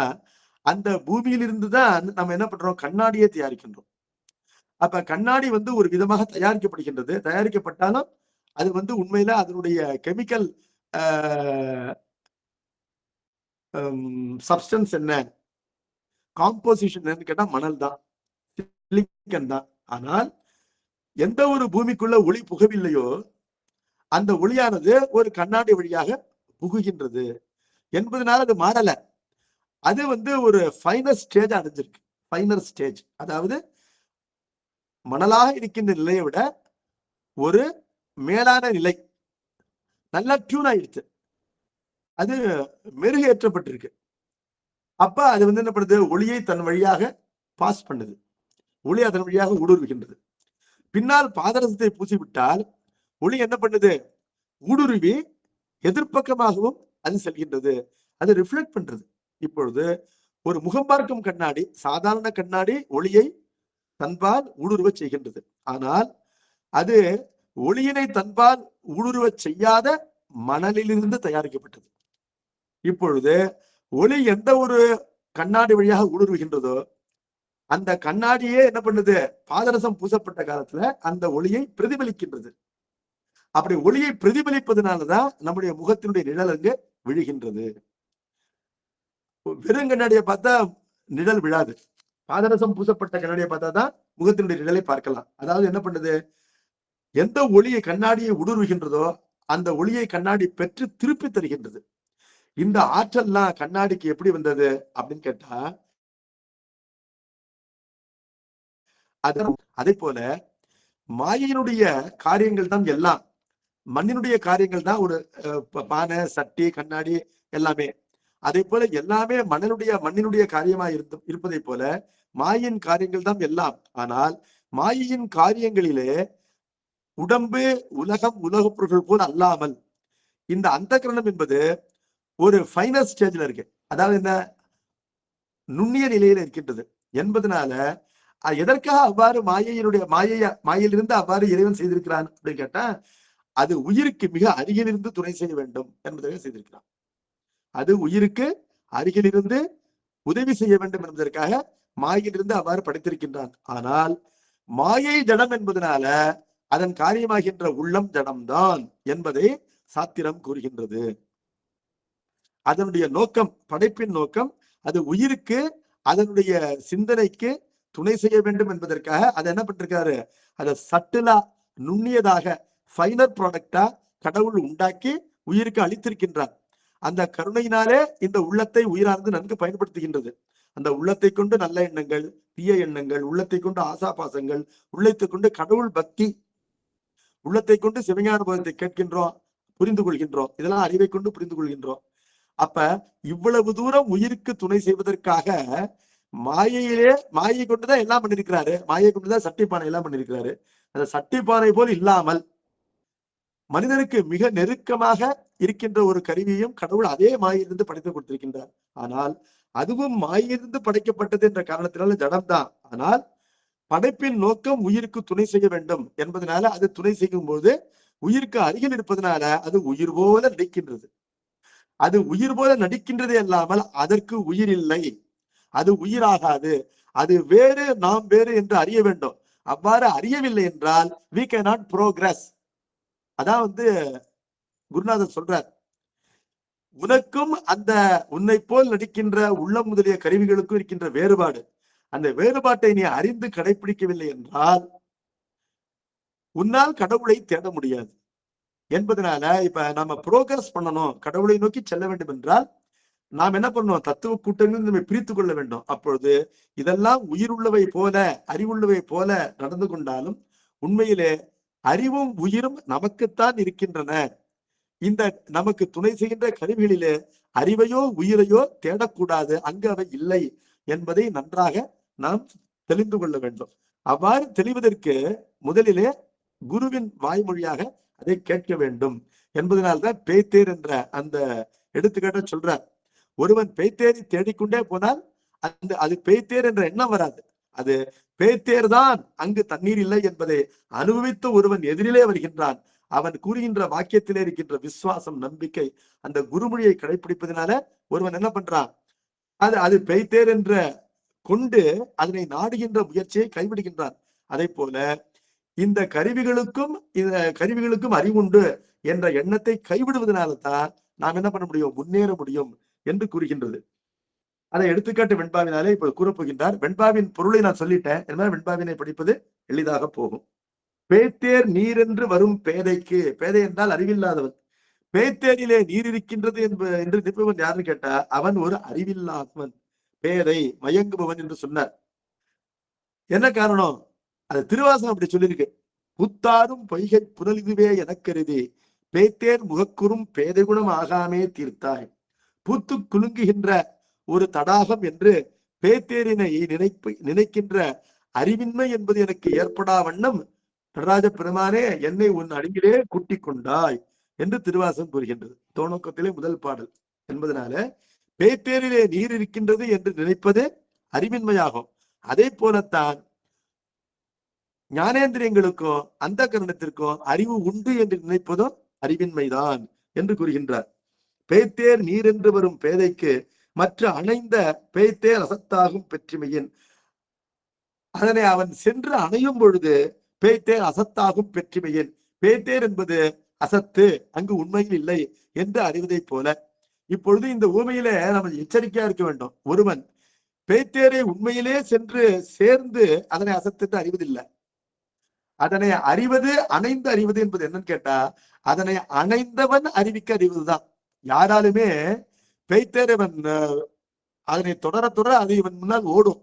அந்த பூமியிலிருந்து தான் நம்ம என்ன பண்றோம், கண்ணாடியை தயாரிக்கின்றோம். அப்ப கண்ணாடி ஒரு விதமாக தயாரிக்கப்படுகின்றது. தயாரிக்கப்பட்டாலும் அது உண்மையில அதனுடைய கெமிக்கல் சப்ஸ்டன்ஸ் என்ன, காம்போசிஷன் என்னன்னு கேட்டா மணல் தான், சிலிக்கன் தான். ஆனால் எந்த ஒரு பூமிக்குள்ள ஒளி புகவில்லையோ அந்த ஒளியானது ஒரு கண்ணாடி வழியாக புகுகின்றது என்பதனால அது மாறல. அது ஒரு ஃபைனர் ஸ்டேஜ் அடைஞ்சிருக்கு. ஃபைனர் ஸ்டேஜ், அதாவது மணலாக இருக்கின்ற நிலையை விட ஒரு மேலான நிலை, நல்லா டியூன் ஆயிடுச்சு, அது மெருகேற்றப்பட்டிருக்கு. அப்ப அது என்ன பண்ணுது, ஒளியை தன் வழியாக பாஸ் பண்ணுது, ஒளி அதன் வழியாக ஊடுருவுகின்றது. பின்னால் பாதரசத்தை பூசிவிட்டால் ஒளி என்ன பண்ணுது, ஊடுருவி எதிர்பக்கமாகவும் அது செல்கின்றது, அது ரிஃப்ளெக்ட் பண்றது. இப்பொழுது ஒரு முகம் பார்க்கும் கண்ணாடி, சாதாரண கண்ணாடி ஒளியை தன்பால் ஊடுருவ செய்கின்றது. ஆனால் அது ஒளியினை தன்பால் ஊடுருவ செய்யாத மணலிலிருந்து தயாரிக்கப்பட்டது. இப்பொழுது ஒளி எந்த ஒரு கண்ணாடி வழியாக ஊடுருவுகின்றதோ அந்த கண்ணாடியே என்ன பண்ணுது, பாதரசம் பூசப்பட்ட காலத்துல அந்த ஒளியை பிரதிபலிக்கின்றது. அப்படி ஒளியை பிரதிபலிப்பதனாலதான் நம்முடைய முகத்தினுடைய நிழல் அங்கு விழுகின்றது. வெறும் கண்ணாடியை பார்த்தா நிழல் விழாது, பாதரசம் பூசப்பட்ட கண்ணாடியை பார்த்தா தான் முகத்தினுடைய நிழலை பார்க்கலாம். அதாவது என்ன பண்ணுது, எந்த ஒளியை கண்ணாடியை ஊடுருவுகின்றதோ அந்த ஒளியை கண்ணாடி பெற்று திருப்பி தருகின்றது. இந்த ஆற்றல்லாம் கண்ணாடிக்கு எப்படி வந்தது அப்படின்னு கேட்டா, அதே போல மாயையினுடைய காரியங்கள் தான் எல்லாம், மண்ணினுடைய காரியங்கள் தான் ஒரு பானை, சட்டி, கண்ணாடி எல்லாமே. அதே போல எல்லாமே மண்ணினுடைய காரியமா இருப்பதை போல மாயின் காரியங்கள் தான் எல்லாம். ஆனால் மாயையின் காரியங்களிலே உடம்பு, உலகம், உலகப் பொருட்கள் போல் அல்லாமல் இந்த அந்த கரணம் என்பது ஒரு ஃபைனல் ஸ்டேஜ்ல இருக்கு. அதாவது இந்த நுண்ணிய நிலையில இருக்கின்றது என்பதனால எதற்காக அவ்வாறு மாயையிலிருந்து அவ்வாறு இறைவன் செய்திருக்கிறான் அப்படின்னு கேட்டா, அது உயிருக்கு மிக அருகிலிருந்து துணை செய்ய வேண்டும் என்பதற்காக செய்திருக்கிறான். அது உயிருக்கு அருகிலிருந்து உதவி செய்ய வேண்டும் என்பதற்காக மாயிலிருந்து அவ்வாறு படைத்திருக்கின்றான். ஆனால் மாயை ஜடம் என்பதனால அதன் காரியமாகின்ற உள்ளம் ஜடம்தான் என்பதை சாத்திரம் கூறுகின்றது. அதனுடைய நோக்கம், படைப்பின் நோக்கம், அது உயிருக்கு அதனுடைய சிந்தனைக்கு துணை செய்ய வேண்டும் என்பதற்காக அதை என்ன பண்ணிருக்காரு, அதை சட்டிலா, நுண்ணியதாக, ஃபைனர் ப்ராடக்டா கடவுள் உண்டாக்கி உயிருக்கு அளித்திருக்கின்றார். அந்த கருணையினாலே இந்த உள்ளத்தை உயிரானது நன்கு பயன்படுத்துகின்றது. அந்த உள்ளத்தை கொண்டு நல்ல எண்ணங்கள், தீய எண்ணங்கள், உள்ளத்தை கொண்டு ஆசா பாசங்கள், உள்ளத்தை கொண்டு கடவுள் பக்தி, உள்ளத்தை கொண்டு சிவஞான போதத்தை கேட்கின்றோம், புரிந்து கொள்கின்றோம். இதெல்லாம் அறிவை கொண்டு புரிந்து கொள்கின்றோம். அப்ப இவ்வளவு தூரம் உயிருக்கு துணை செய்வதற்காக மாயை கொண்டுதான் எல்லாம் பண்ணிருக்கிறாரு. மாயை கொண்டுதான் சட்டிப்பானை எல்லாம் பண்ணிருக்கிறாரு. அந்த சட்டிப்பானை போல் இல்லாமல் மனிதனுக்கு மிக நெருக்கமாக இருக்கின்ற ஒரு கருவியையும் கடவுள் அதே மாயிலிருந்து படைத்து கொடுத்திருக்கின்றார். ஆனால் அதுவும் மாயிலிருந்து படைக்கப்பட்டது என்ற காரணத்தினால ஜடம்தான். ஆனால் படைப்பின் நோக்கம் உயிருக்கு துணை செய்ய வேண்டும் என்பதனால அது துணை செய்யும் போது உயிருக்கு அருகில் இருப்பதனால அது உயிர் போல நடிக்கின்றது. அது உயிர் போல நடிக்கின்றதே அல்லாமல் அதற்கு உயிர் இல்லை, அது உயிராகாது, அது வேறு, நாம் வேறு என்று அறிய வேண்டும். அவ்வாறு அறியவில்லை என்றால் we cannot progress. அதான் குருநாதர் சொல்றார், உனக்கும் அந்த உன்னை போல் நடிக்கின்ற உள்ளம் முதலிய கருவிகளுக்கும் இருக்கின்ற வேறுபாடு, அந்த வேறுபாட்டை நீ அறிந்து கடைபிடிக்கவில்லை என்றால் உன்னால் கடவுளை தேட முடியாது என்பதனால இப்ப நம்ம புரோகிரஸ் பண்ணணும், கடவுளை நோக்கி செல்ல வேண்டும் என்றால் நாம் என்ன பண்ணணும், தத்துவ கூட்டங்கள் நம்ம பிரித்து கொள்ள வேண்டும். அப்பொழுது இதெல்லாம் உயிர் உள்ளவை போல, அறிவுள்ளவை போல நடந்து கொண்டாலும் உண்மையிலே அறிவும் உயிரும் நமக்குத்தான் இருக்கின்றன. இந்த நமக்கு துணை செய்கின்ற கருவிகளிலே அறிவையோ உயிரையோ தேடக்கூடாது, அங்கு அவை இல்லை என்பதை நன்றாக நாம் தெளிந்து கொள்ள வேண்டும். அவ்வாறு தெளிவதற்கு முதலிலே குருவின் வாய்மொழியாக அதை கேட்க வேண்டும் என்பதனால்தான் பேய்த்தேர் என்ற அந்த எடுத்துக்காட்ட சொல்றார். ஒருவன் பேய்த்தேரை தேடிக்கொண்டே போனால் அது பேய்த்தேர் என்ற எண்ணம் வராது. அது பேய்த்தேர் தான் அங்கு தண்ணீர் இல்லை என்பதை அனுபவித்து ஒருவன் எதிரிலே வருகின்றான். அவன் கூறுகின்ற வாக்கியத்திலே இருக்கின்ற விசுவாசம், நம்பிக்கை, அந்த குருமொழியை கடைபிடிப்பதனால ஒருவன் என்ன பண்றான், அது பேய்த்தேர் என்ற கொண்டு அதனை நாடுகின்ற முயற்சியை கைவிடுகின்றான். அதை போல இந்த கருவிகளுக்கும் அறிவுண்டு என்ற எண்ணத்தை கைவிடுவதனால தான் நாம் என்ன பண்ண முடியும், முன்னேற முடியும் என்று கூறுகின்றது. அதை எடுத்துக்காட்டு வெண்பாவினாலே இப்ப கூறப்போகின்றார். வெண்பாவின் பொருளை நான் சொல்லிட்டேன், வெண்பாவினை படிப்பது எளிதாக போகும். பேய்த்தேர் நீர் என்று வரும் பேதைக்கு, பேதை என்றால் அறிவில்லாதவன், பேய்த்தேரிலே நீர் இருக்கின்றது என்று நிற்பவன் யாருன்னு கேட்டா அவன் ஒரு அறிவில்லாதவன், பேதை, மயங்குபவன் என்று சொன்னார். என்ன காரணம், அது திருவாசகம் அப்படி சொல்லியிருக்கு. புத்தாரும் பொய்கை புனலிதுவே எனக்கருதி பேய்த்தேர் முகக்குறும் பேதை குணம் ஆகாமே தீர்த்தாய். பூத்து குலுங்குகின்ற ஒரு தடாகம் என்று பேய்த்தேரினை நினைக்கின்ற அறிவின்மை என்பது எனக்கு ஏற்படா வண்ணம் நடராஜ பெருமானே என்னை உன் அடியிலே கூட்டிக் கொண்டாய் என்று திருவாசகம் கூறுகின்றது. தோணக்கத்திலே முதல் பாடல் என்பதனால பேய்த்தேரிலே நீர் இருக்கின்றது என்று நினைப்பது அறிவின்மையாகும். அதே போலத்தான் ஞானேந்திரியங்களுக்கும் அந்த கரணத்திற்கும் அறிவு உண்டு என்று நினைப்பதும் அறிவின்மைதான் என்று கூறுகின்றார். பேய்த்தேர் நீர் என்று வரும் பேதைக்கு மற்ற அணைந்த பேய்த்தேர் அசத்தாகும் பெற்றிமையின், அதனை அவன் சென்று அணையும் பொழுது பேய்த்தேர் அசத்தாகும் பெற்றிமையின், பேய்த்தேர் என்பது அசத்து, அங்கு உண்மையில் இல்லை என்று அறிவதை போல இப்பொழுது இந்த ஊமையில நம்ம எச்சரிக்கையா இருக்க வேண்டும். ஒருவன் பேய்த்தேரை உண்மையிலே சென்று சேர்ந்து அதனை அசத்து என்று அறிவதில்லை. அதனை அறிவது, அணைந்து அறிவது என்பது என்னன்னு கேட்டா அதனை அணைந்தவன் அறிவிக்க அறிவதுதான். யாராலுமே பேய்த்தேரவன் அதனை தொடர அது இவன் முன்னால் ஓடும்.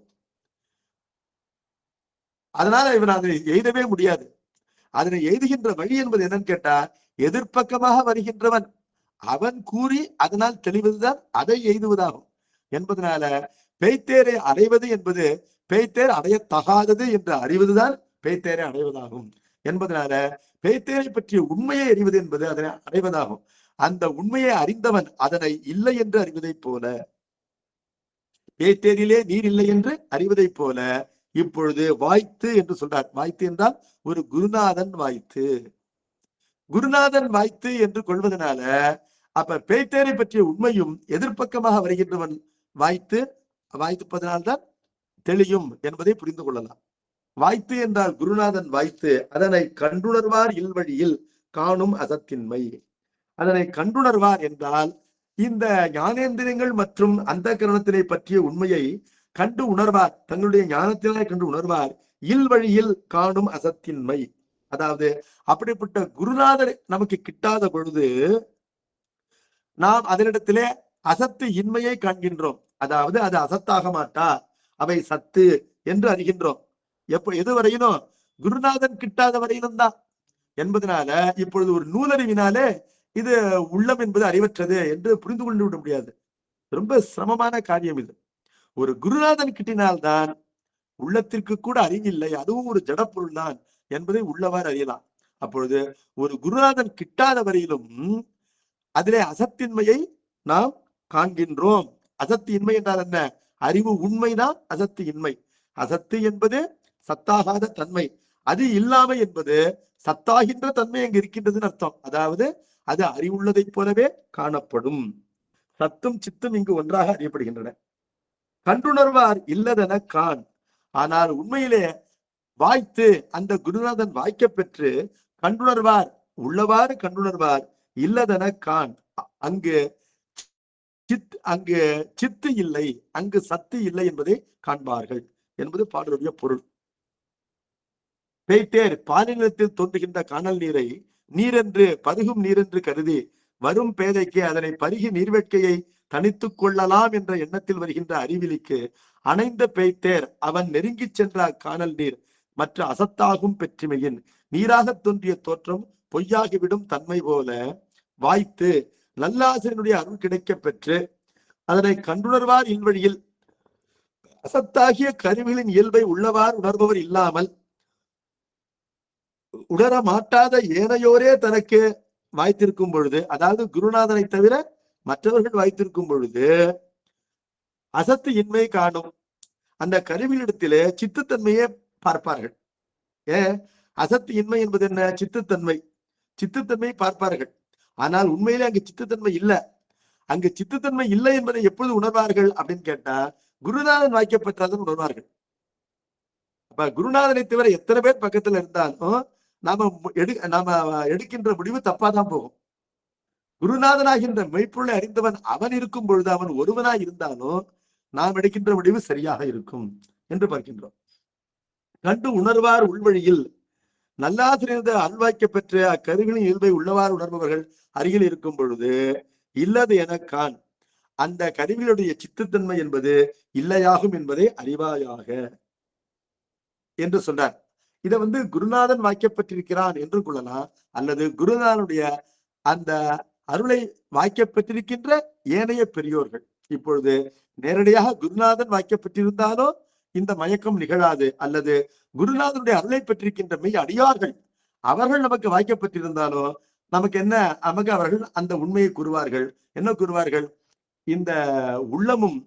அதனால இவன் அதை எய்தவே முடியாது. அதனை எய்துகின்ற வழி என்பது என்னன்னு கேட்டா, எதிர்ப்பக்கமாக வருகின்றவன் அவன் கூறி அதனால் தெளிவதுதான் அதை எய்துவதாகும் என்பதனால பேய்த்தேரை அடைவது என்பது பேய்த்தேர் அடையத்தகாதது என்று அறிவதுதான் பேய்த்தேரை அடைவதாகும் என்பதனால பேய்த்தேரை பற்றிய உண்மையை அறிவது என்பது அதனை அடைவதாகும். அந்த உண்மையை அறிந்தவன் அதனை இல்லை என்று அறிவதை போல, பேய்த்தேரிலே நீர் இல்லை என்று அறிவதை போல இப்பொழுது வாய்த்து என்று சொல்றார். வாய்த்து என்றால் ஒரு குருநாதன் வாய்த்து, குருநாதன் வாய்த்து என்று கொள்வதனால அப்ப பேய்த்தேரை பற்றிய உண்மையும் எதிர்ப்பக்கமாக வருகின்றவன் வாய்த்து வாய்த்துப்பதனால்தான் தெளியும் என்பதை புரிந்து கொள்ளலாம். வாய்த்து என்றால் குருநாதன் வாய்த்து, அதனை கண்டுணர்வார் இல்வழியில் காணும் அசத்தின்மை. அதனை கண்டுணர்வார் என்றால் இந்த ஞானேந்திரியங்கள் மற்றும் அந்த கரணத்தினை பற்றிய உண்மையை கண்டு உணர்வார், தங்களுடைய ஞானத்தினாலே கண்டு உணர்வார். இல்வழியில் காணும் அசத்தின்மை, அதாவது அப்படிப்பட்ட குருநாதர் நமக்கு கிட்டாத பொழுது நாம் அதனிடத்திலே அசத்து இன்மையை காண்கின்றோம். அதாவது அது அசத்தாக மாட்டா, அவை சத்து என்று அறிகின்றோம். எது வரையிலும் குருநாதன் கிட்டாத வரையிலும் தான் என்பதனால இப்பொழுது ஒரு நூலறிவினாலே இது உள்ளம் என்பது அறிவற்றது என்று புரிந்து கொண்டு விட முடியாது. ரொம்ப சிரமமான காரியம் இது. ஒரு குருநாதன் கிட்டினால்தான் உள்ளத்திற்கு கூட அறிவில்லை, அதுவும் ஒரு ஜடப்பொருள் தான் என்பதை உள்ளவாறு அறியலாம். அப்பொழுது ஒரு குருநாதன் கிட்டாத வரையிலும் அதிலே அசத்தின்மையை நாம் காண்கின்றோம். அசத்து இன்மை என்றால் என்ன? அறிவு உண்மைதான் அசத்து இன்மை. அசத்து என்பது சத்தாகாத தன்மை, அது இல்லாமை என்பது சத்தாகின்ற தன்மை அங்கு இருக்கின்றதுன்னு அர்த்தம். அதாவது அது அறிவுள்ளதை போலவே காணப்படும். சத்தும் சித்தும் இங்கு ஒன்றாக அறியப்படுகின்றன. கண்டுணர்வார் இல்லதென காண். ஆனால் உண்மையிலே வாய்த்து அந்த குருநாதன் வாய்க்க பெற்று கண்டுணர்வார், உள்ளவாறு கண்டுணர்வார் இல்லதென காண். அங்கு சித்து இல்லை, அங்கு சத்து இல்லை என்பதை காண்பார்கள் என்பது பாடலுடைய பொருள். பேய்த்தேர் பாலினத்தில் தோன்றுகின்ற காணல் நீரை நீரென்று பருகும் நீரென்று கருதி வரும் பேதைக்கு அதனை பருகி நீர்வேட்கையை தனித்துக் கொள்ளலாம் என்ற எண்ணத்தில் வருகின்ற அறிவிலிக்கு அணைந்த பேய்த்தேர் அவன் நெருங்கி சென்ற காணல் நீர் மற்ற அசத்தாகும் பெற்றுமையின் நீராக தோன்றிய தோற்றம் பொய்யாகிவிடும் தன்மை போல வாய்த்து நல்லாசிரியனுடைய அருள் கிடைக்க பெற்று அதனை கண்டுணர்வார் இல்வழியில் அசத்தாகிய கருவிகளின் இயல்பை உள்ளவாறு உணர்பவர் இல்லாமல் உணர மாட்டாத ஏனையோரே தனக்கு வாய்த்திருக்கும் பொழுது, அதாவது குருநாதனை தவிர மற்றவர்கள் வாய்த்திருக்கும் பொழுது அசத்து இன்மை காணும். அந்த கருவியிடத்திலே சித்துத்தன்மையை பார்ப்பார்கள். அசத்து இன்மை என்பது என்ன? சித்துத்தன்மை. சித்துத்தன்மை பார்ப்பார்கள். ஆனால் உண்மையிலே அங்கு சித்துத்தன்மை இல்லை. அங்கு சித்துத்தன்மை இல்லை என்பதை எப்பொழுது உணர்வார்கள் அப்படின்னு கேட்டா, குருநாதன் வாய்க்கப்பெற்றாதான் உணர்வார்கள். அப்ப குருநாதனை தவிர எத்தனை பேர் பக்கத்துல இருந்தாலும் நாம எடுக்கின்ற முடிவு தப்பாதான் போகும். குருநாதனாகின்ற மெய்ப்பொருளை அறிந்தவன் அவன் இருக்கும் பொழுது அவன் ஒருவனாய் இருந்தாலும் நாம் எடுக்கின்ற முடிவு சரியாக இருக்கும் என்று பார்க்கின்றோம். கண்டு உணர்வார் உள்வழியில் நல்லாசிரியர் அல்வாய்க்க பெற்ற அக்கருவிகளின் இயல்பை உள்ளவாறு உணர்பவர்கள் அருகில் இருக்கும் பொழுது இல்லது என காண். அந்த கருவிகளுடைய சித்துத்தன்மை என்பது இல்லையாகும் என்பதை அறிவாயாக என்று சொன்னார். இதை குருநாதன் வாய்க்கப்பட்டிருக்கிறான் என்று கொள்ளலாம், அல்லது குருநாதனுடைய அந்த அருளை வாய்க்கப்பட்டிருக்கின்ற ஏனைய பெரியோர்கள். இப்பொழுது நேரடியாக குருநாதன் வாய்க்கப்பட்டிருந்தாலோ இந்த மயக்கம் நிகழாது, அல்லது குருநாதனுடைய அருளை பெற்றிருக்கின்ற மெய் அடியார்கள் அவர்கள் நமக்கு வாய்க்கப்பட்டிருந்தாலோ நமக்கு அவர்கள் அந்த உண்மையை கூறுவார்கள். என்ன கூறுவார்கள்? இந்த உள்ளமும்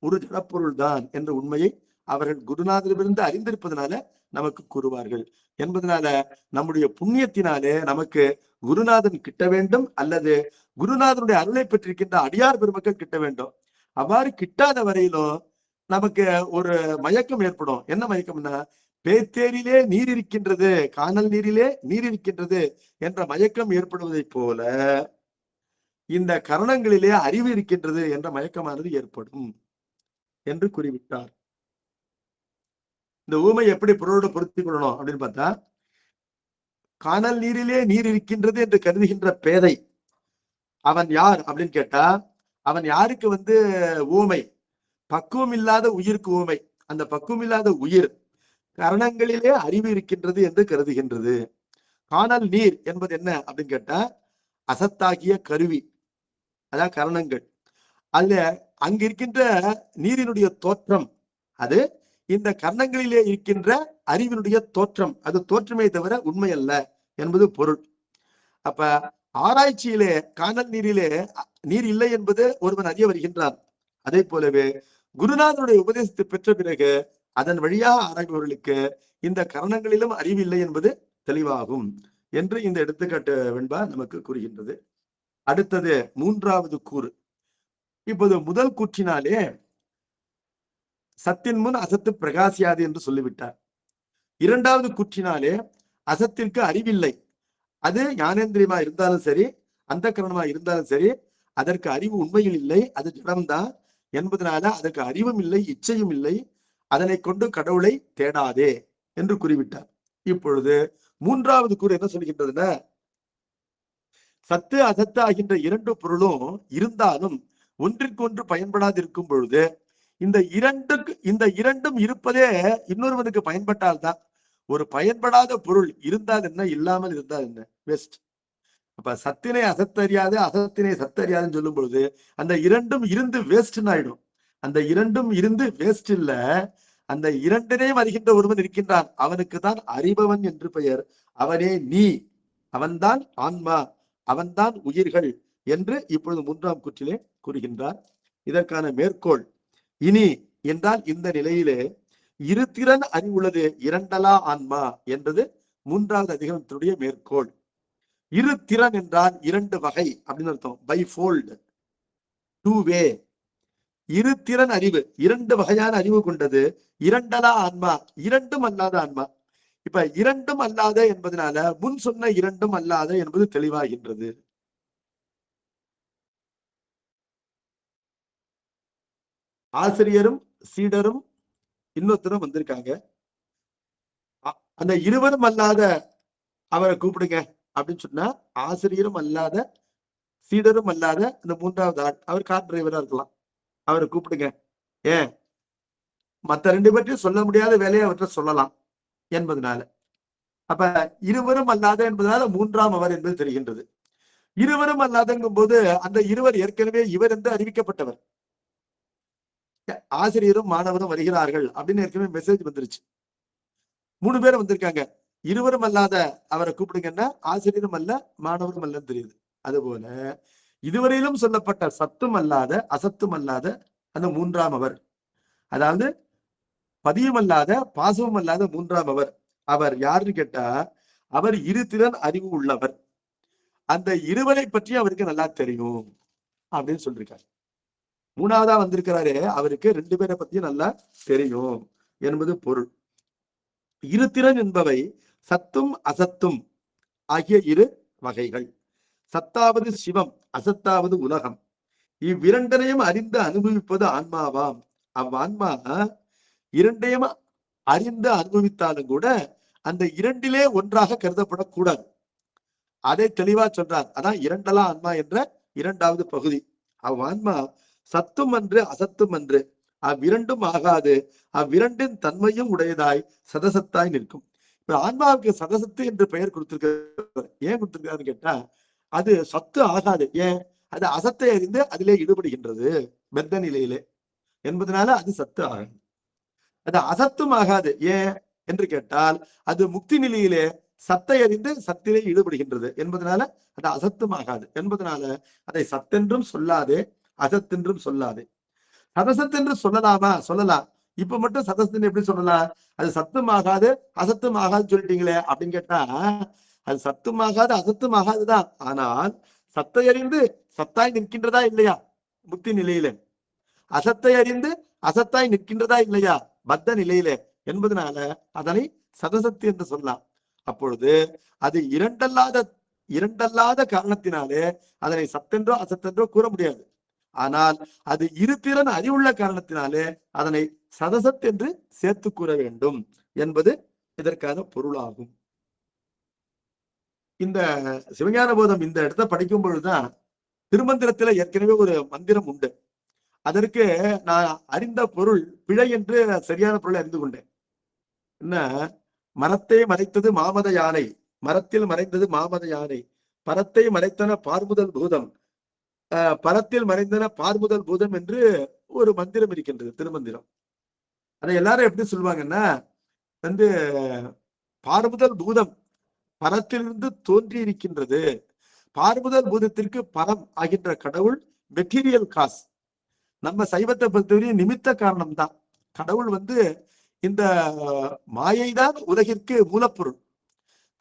ஒரு ஜடப்பொருள் தான் என்ற உண்மையை அவர்கள் குருநாதரிலிருந்து அறிந்திருப்பதனால நமக்கு கூறுவார்கள் என்பதனால நம்முடைய புண்ணியத்தினாலே நமக்கு குருநாதன் கிட்ட வேண்டும், அல்லது குருநாதனுடைய அருளை பெற்றிருக்கின்ற அடியார் பெருமக்கள் கிட்ட வேண்டும். அவ்வாறு கிட்டாத வரையிலும் நமக்கு ஒரு மயக்கம் ஏற்படும். என்ன மயக்கம்னா, பேத்தேரிலே நீர் இருக்கின்றது, காணல் நீரிலே நீர் இருக்கின்றது என்ற மயக்கம் ஏற்படுவதை போல இந்த கரணங்களிலே அறிவு இருக்கின்றது என்ற மயக்கமானது ஏற்படும் என்று கூறிவிட்டார். இந்த ஊமை எப்படி பொருளோடு பொருத்திக் கொள்ளணும் அப்படின்னு பார்த்தா, காணல் நீரிலே நீர் இருக்கின்றது என்று கருதுகின்ற பேதை அவன் யார் அப்படின்னு கேட்டா, அவன் யாருக்கு ஊமை? பக்குவம் இல்லாத உயிருக்கு ஊமை. அந்த பக்குவம் இல்லாத உயிர் கரணங்களிலே அறிவு இருக்கின்றது என்று கருதுகின்றது. காணல் நீர் என்பது என்ன அப்படின்னு கேட்டா அசத்தாகிய கருவி, அதான் கரணங்கள். அதுல அங்க இருக்கின்ற நீரினுடைய தோற்றம் அது இந்த கரணங்களிலே இருக்கின்ற அறிவினுடைய தோற்றம், அது தோற்றமே தவிர உண்மை அல்ல என்பது பொருள். அப்ப ஆராய்ச்சியிலே காணல் நீரிலே நீர் இல்லை என்பது ஒருவன் அறிய வருகின்றான். அதே போலவே குருநாதனுடைய உபதேசத்தை பெற்ற பிறகு அதன் வழியாக ஆராய்பவர்களுக்கு இந்த கரணங்களிலும் அறிவில்லை என்பது தெளிவாகும் என்று இந்த எடுத்துக்காட்டு வெண்பா நமக்கு கூறுகின்றது. அடுத்தது மூன்றாவது கூறு. இப்போது முதல் கூற்றினாலே சத்தின் முன் அசத்து பிரகாசியாது என்று சொல்லிவிட்டார். இரண்டாவது கூற்றினாலே அசத்திற்கு அறிவில்லை, அது ஞானேந்திரியமா இருந்தாலும் சரி அந்த கரணமா இருந்தாலும் சரி அதற்கு அறிவு உண்மையில் இல்லை, அது ஜடம்தான் என்பதனால அதற்கு அறிவும் இல்லை, இச்சையும் இல்லை, அதனை கொண்டு கடவுளை தேடாதே என்று கூறிவிட்டார். இப்பொழுது மூன்றாவது கூறு என்ன சொல்கின்றதுன்னா, சத்து அசத்து ஆகின்ற இரண்டு பொருளும் இருந்தாலும் ஒன்றிற்கு ஒன்று பயன்படாது இருக்கும் பொழுது இந்த இரண்டும் இருப்பதே இன்னொருவனுக்கு பயன்பட்டால்தான். ஒரு பயன்படாத பொருள் இருந்தால் என்ன, இல்லாமல் இருந்தால் என்ன, வேஸ்ட். அப்ப சத்தினை அசத்தறியாது அசத்தினை சத்தறியாதுன்னு சொல்லும் பொழுது அந்த இரண்டும் இருந்து வேஸ்ட்னு ஆயிடும். அந்த இரண்டும் இருந்து வேஸ்ட் இல்ல, அந்த இரண்டினையும் அறிகின்ற ஒருவன் இருக்கின்றான், அவனுக்கு தான் அறிபவன் என்று பெயர். அவனே நீ, அவன்தான் ஆன்மா, அவன்தான் உயிர்கள் என்று இப்பொழுது மூன்றாம் கூற்றிலே கூறுகின்றார். இதற்கான மேற்கோள் இனி என்றால் இந்த நிலையிலே இரு திறன் அறிவுள்ளது இரண்டலா ஆன்மா என்பது மூன்றாவது அதிகாரத்தினுடைய மேற்கோள். இரு திறன் என்றால் இரண்டு வகை அப்படின்னு அர்த்தம், பை ஃபோல்ட், டூ வே. இரு திறன் அறிவு, இரண்டு வகையான அறிவு கொண்டது இரண்டலா ஆன்மா, இரண்டும் அல்லாத ஆன்மா. இப்ப இரண்டும் அல்லாத என்பதனால முன் சொன்ன இரண்டும் அல்லாத என்பது தெளிவாகின்றது. ஆசிரியரும் சீடரும் இன்னொருத்தரும் வந்திருக்காங்க. அந்த இருவரும் அல்லாத அவரை கூப்பிடுங்க அப்படின்னு சொன்னா, ஆசிரியரும் அல்லாத சீடரும் அல்லாத அந்த மூன்றாவது ஆள், அவர் கார் டிரைவரா இருக்கலாம், அவரை கூப்பிடுங்க. ஏன் மற்ற ரெண்டு பேர்த்தையும் சொல்ல முடியாத வேலையை அவற்றை சொல்லலாம் என்பதனால. அப்ப இருவரும் அல்லாத என்பதனால மூன்றாம் அவர் என்பது தெரிகின்றது. இருவரும் அல்லாதங்கும் போது அந்த இருவர் ஏற்கனவே இவர் என்று அறிவிக்கப்பட்டவர். ஆசிரியரும் மாணவரும் வருகிறார்கள் அப்படின்னு ஏற்கனவே மெசேஜ் வந்துருச்சு. 3 பேரும் வந்திருக்காங்க. இருவரும் அல்லாத அவரை கூப்பிடுங்கன்னா ஆசிரியரும் அல்ல மாணவரும் அல்லன்னு தெரியுது. அதுபோல இதுவரையிலும் சொல்லப்பட்ட சத்தும் அல்லாத அசத்தும் அல்லாத அந்த மூன்றாம் அவர், அதாவது பதியும் அல்லாத பாசமும் அல்லாத மூன்றாம் அவர், அவர் யாருன்னு கேட்டா அவர் இரு திறன் அறிவு உள்ளவர். அந்த இருவரை பற்றி அவருக்கு நல்லா தெரியும் அப்படின்னு சொல்லிருக்காரு. மூணாவதா வந்திருக்கிறாரு, அவருக்கு 2 பேரை பத்தியும் நல்லா தெரியும் என்பது பொருள். இருதிறன் என்பவை சத்தும் அசத்தும் ஆகிய இரு வகைகள். சத்தாவது சிவம், அசத்தாவது உலகம். இவ்விரண்டனையும் அறிந்து அனுபவிப்பது ஆன்மாவாம். அவ்வான்மா இரண்டையும் அறிந்து அனுபவித்தாலும் கூட அந்த இரண்டிலே ஒன்றாக கருதப்படக்கூடாது. அதை தெளிவா சொல்றார். அதான் இரண்டலா ஆன்மா என்ற இரண்டாவது பகுதி. அவ்வான்மா சத்தும் அன்று அசத்தும் அன்று, அவ்விரண்டும் ஆகாது, அவ்விரண்டின் தன்மையும் உடையதாய் சதசத்தாய் நிற்கும். இப்ப ஆன்மாவுக்கு சதசத்து என்று பெயர் கொடுத்திருக்க, ஏன் கொடுத்திருக்காருன்னு கேட்டா அது சத்து ஆகாது. ஏன், அது அசத்தை அறிந்து அதிலே ஈடுபடுகின்றது பெத்த நிலையிலே என்பதனால அது சத்து ஆகாது. அது அசத்தும் ஆகாது. ஏன் என்று கேட்டால் அது முக்தி நிலையிலே சத்தை அறிந்து சத்திலே ஈடுபடுகின்றது என்பதனால அது அசத்தும் ஆகாது. என்பதனால அதை சத்தென்றும் சொல்லாதே, அசத்தென்றும் சொல்லாதே. சதசத்தென்று சொல்லலாமா? சொல்லலாம். இப்ப மட்டும் சதசத்து எப்படி சொல்லலாம்? அது சத்தும் ஆகாது அசத்தும் ஆகாது சொல்லிட்டீங்களே அப்படின்னு கேட்டா, அது சத்தும் ஆகாது அசத்தும் ஆகாதுதான். ஆனால் சத்தை அறிந்து சத்தாய் நிற்கின்றதா இல்லையா முக்தி நிலையில? அசத்தை அறிந்து அசத்தாய் நிற்கின்றதா இல்லையா பத்த நிலையில? என்பதனால அதனை சதசத்து என்று சொல்லலாம். அப்பொழுது அது இரண்டல்லாத காரணத்தினாலே அதனை சத்தென்றோ அசத்தென்றோ கூற முடியாது. ஆனால் அது இருதிறன் அறிவுள்ள காரணத்தினாலே அதனை சதசத் என்று சேர்த்து கூற வேண்டும் என்பது இதற்கான பொருளாகும். இந்த சிவஞான போதம் இந்த இடத்த படிக்கும் பொழுதுதான் திருமந்திரத்துல ஏற்கனவே ஒரு மந்திரம் உண்டு. அதற்கு நான் அறிந்த பொருள் பிழை என்று சரியான பொருளை அறிந்து கொண்டேன். என்ன, மரத்தை மறைத்தது மாமத யானை, மரத்தில் மறைந்தது மாமத யானை, பரத்தை மறைத்தன பார்முதல் பூதம், பரத்தில் மறைந்தன பார்முதல் பூதம் என்று ஒரு மந்திரம் இருக்கின்றது, திருமந்திரம். அதை எல்லாரும் எப்படி சொல்லுவாங்கன்னா, வந்து பார்முதல் பூதம் பரத்திலிருந்து தோன்றி இருக்கின்றது. பார்முதல் பூதத்திற்கு பரம் ஆகின்ற கடவுள் மெட்டீரியல் காஸ். நம்ம சைவத்தை பொறுத்தவரையும் நிமித்த காரணம் தான். கடவுள் இந்த மாயை தான் உலகிற்கு மூலப்பொருள்.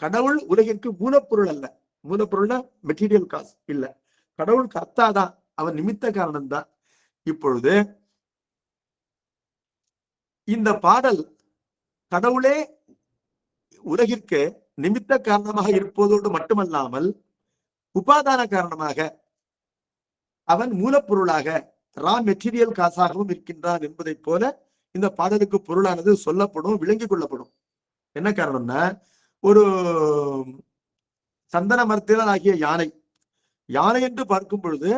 கடவுள் உலகிற்கு மூலப்பொருள் அல்ல. மூலப்பொருள்னா மெட்டீரியல் காஸ் இல்ல. கடவுள் கர்த்தா தான், அவன் நிமித்த காரணம் தான். இப்பொழுது இந்த பாடல் கடவுளே உலகிற்கு நிமித்த காரணமாக இருப்பதோடு மட்டுமல்லாமல் உபாதான காரணமாக அவன் மூலப்பொருளாக ரா மெட்டீரியல் காசாகவும் இருக்கின்றான் என்பதை போல இந்த பாடலுக்கு பொருளானது சொல்லப்படும், விளங்கிக் கொள்ளப்படும். என்ன காரணம்னா, ஒரு சந்தன மரத்தினால் ஆகிய யானை, யானை என்று பார்க்கும் பொழுது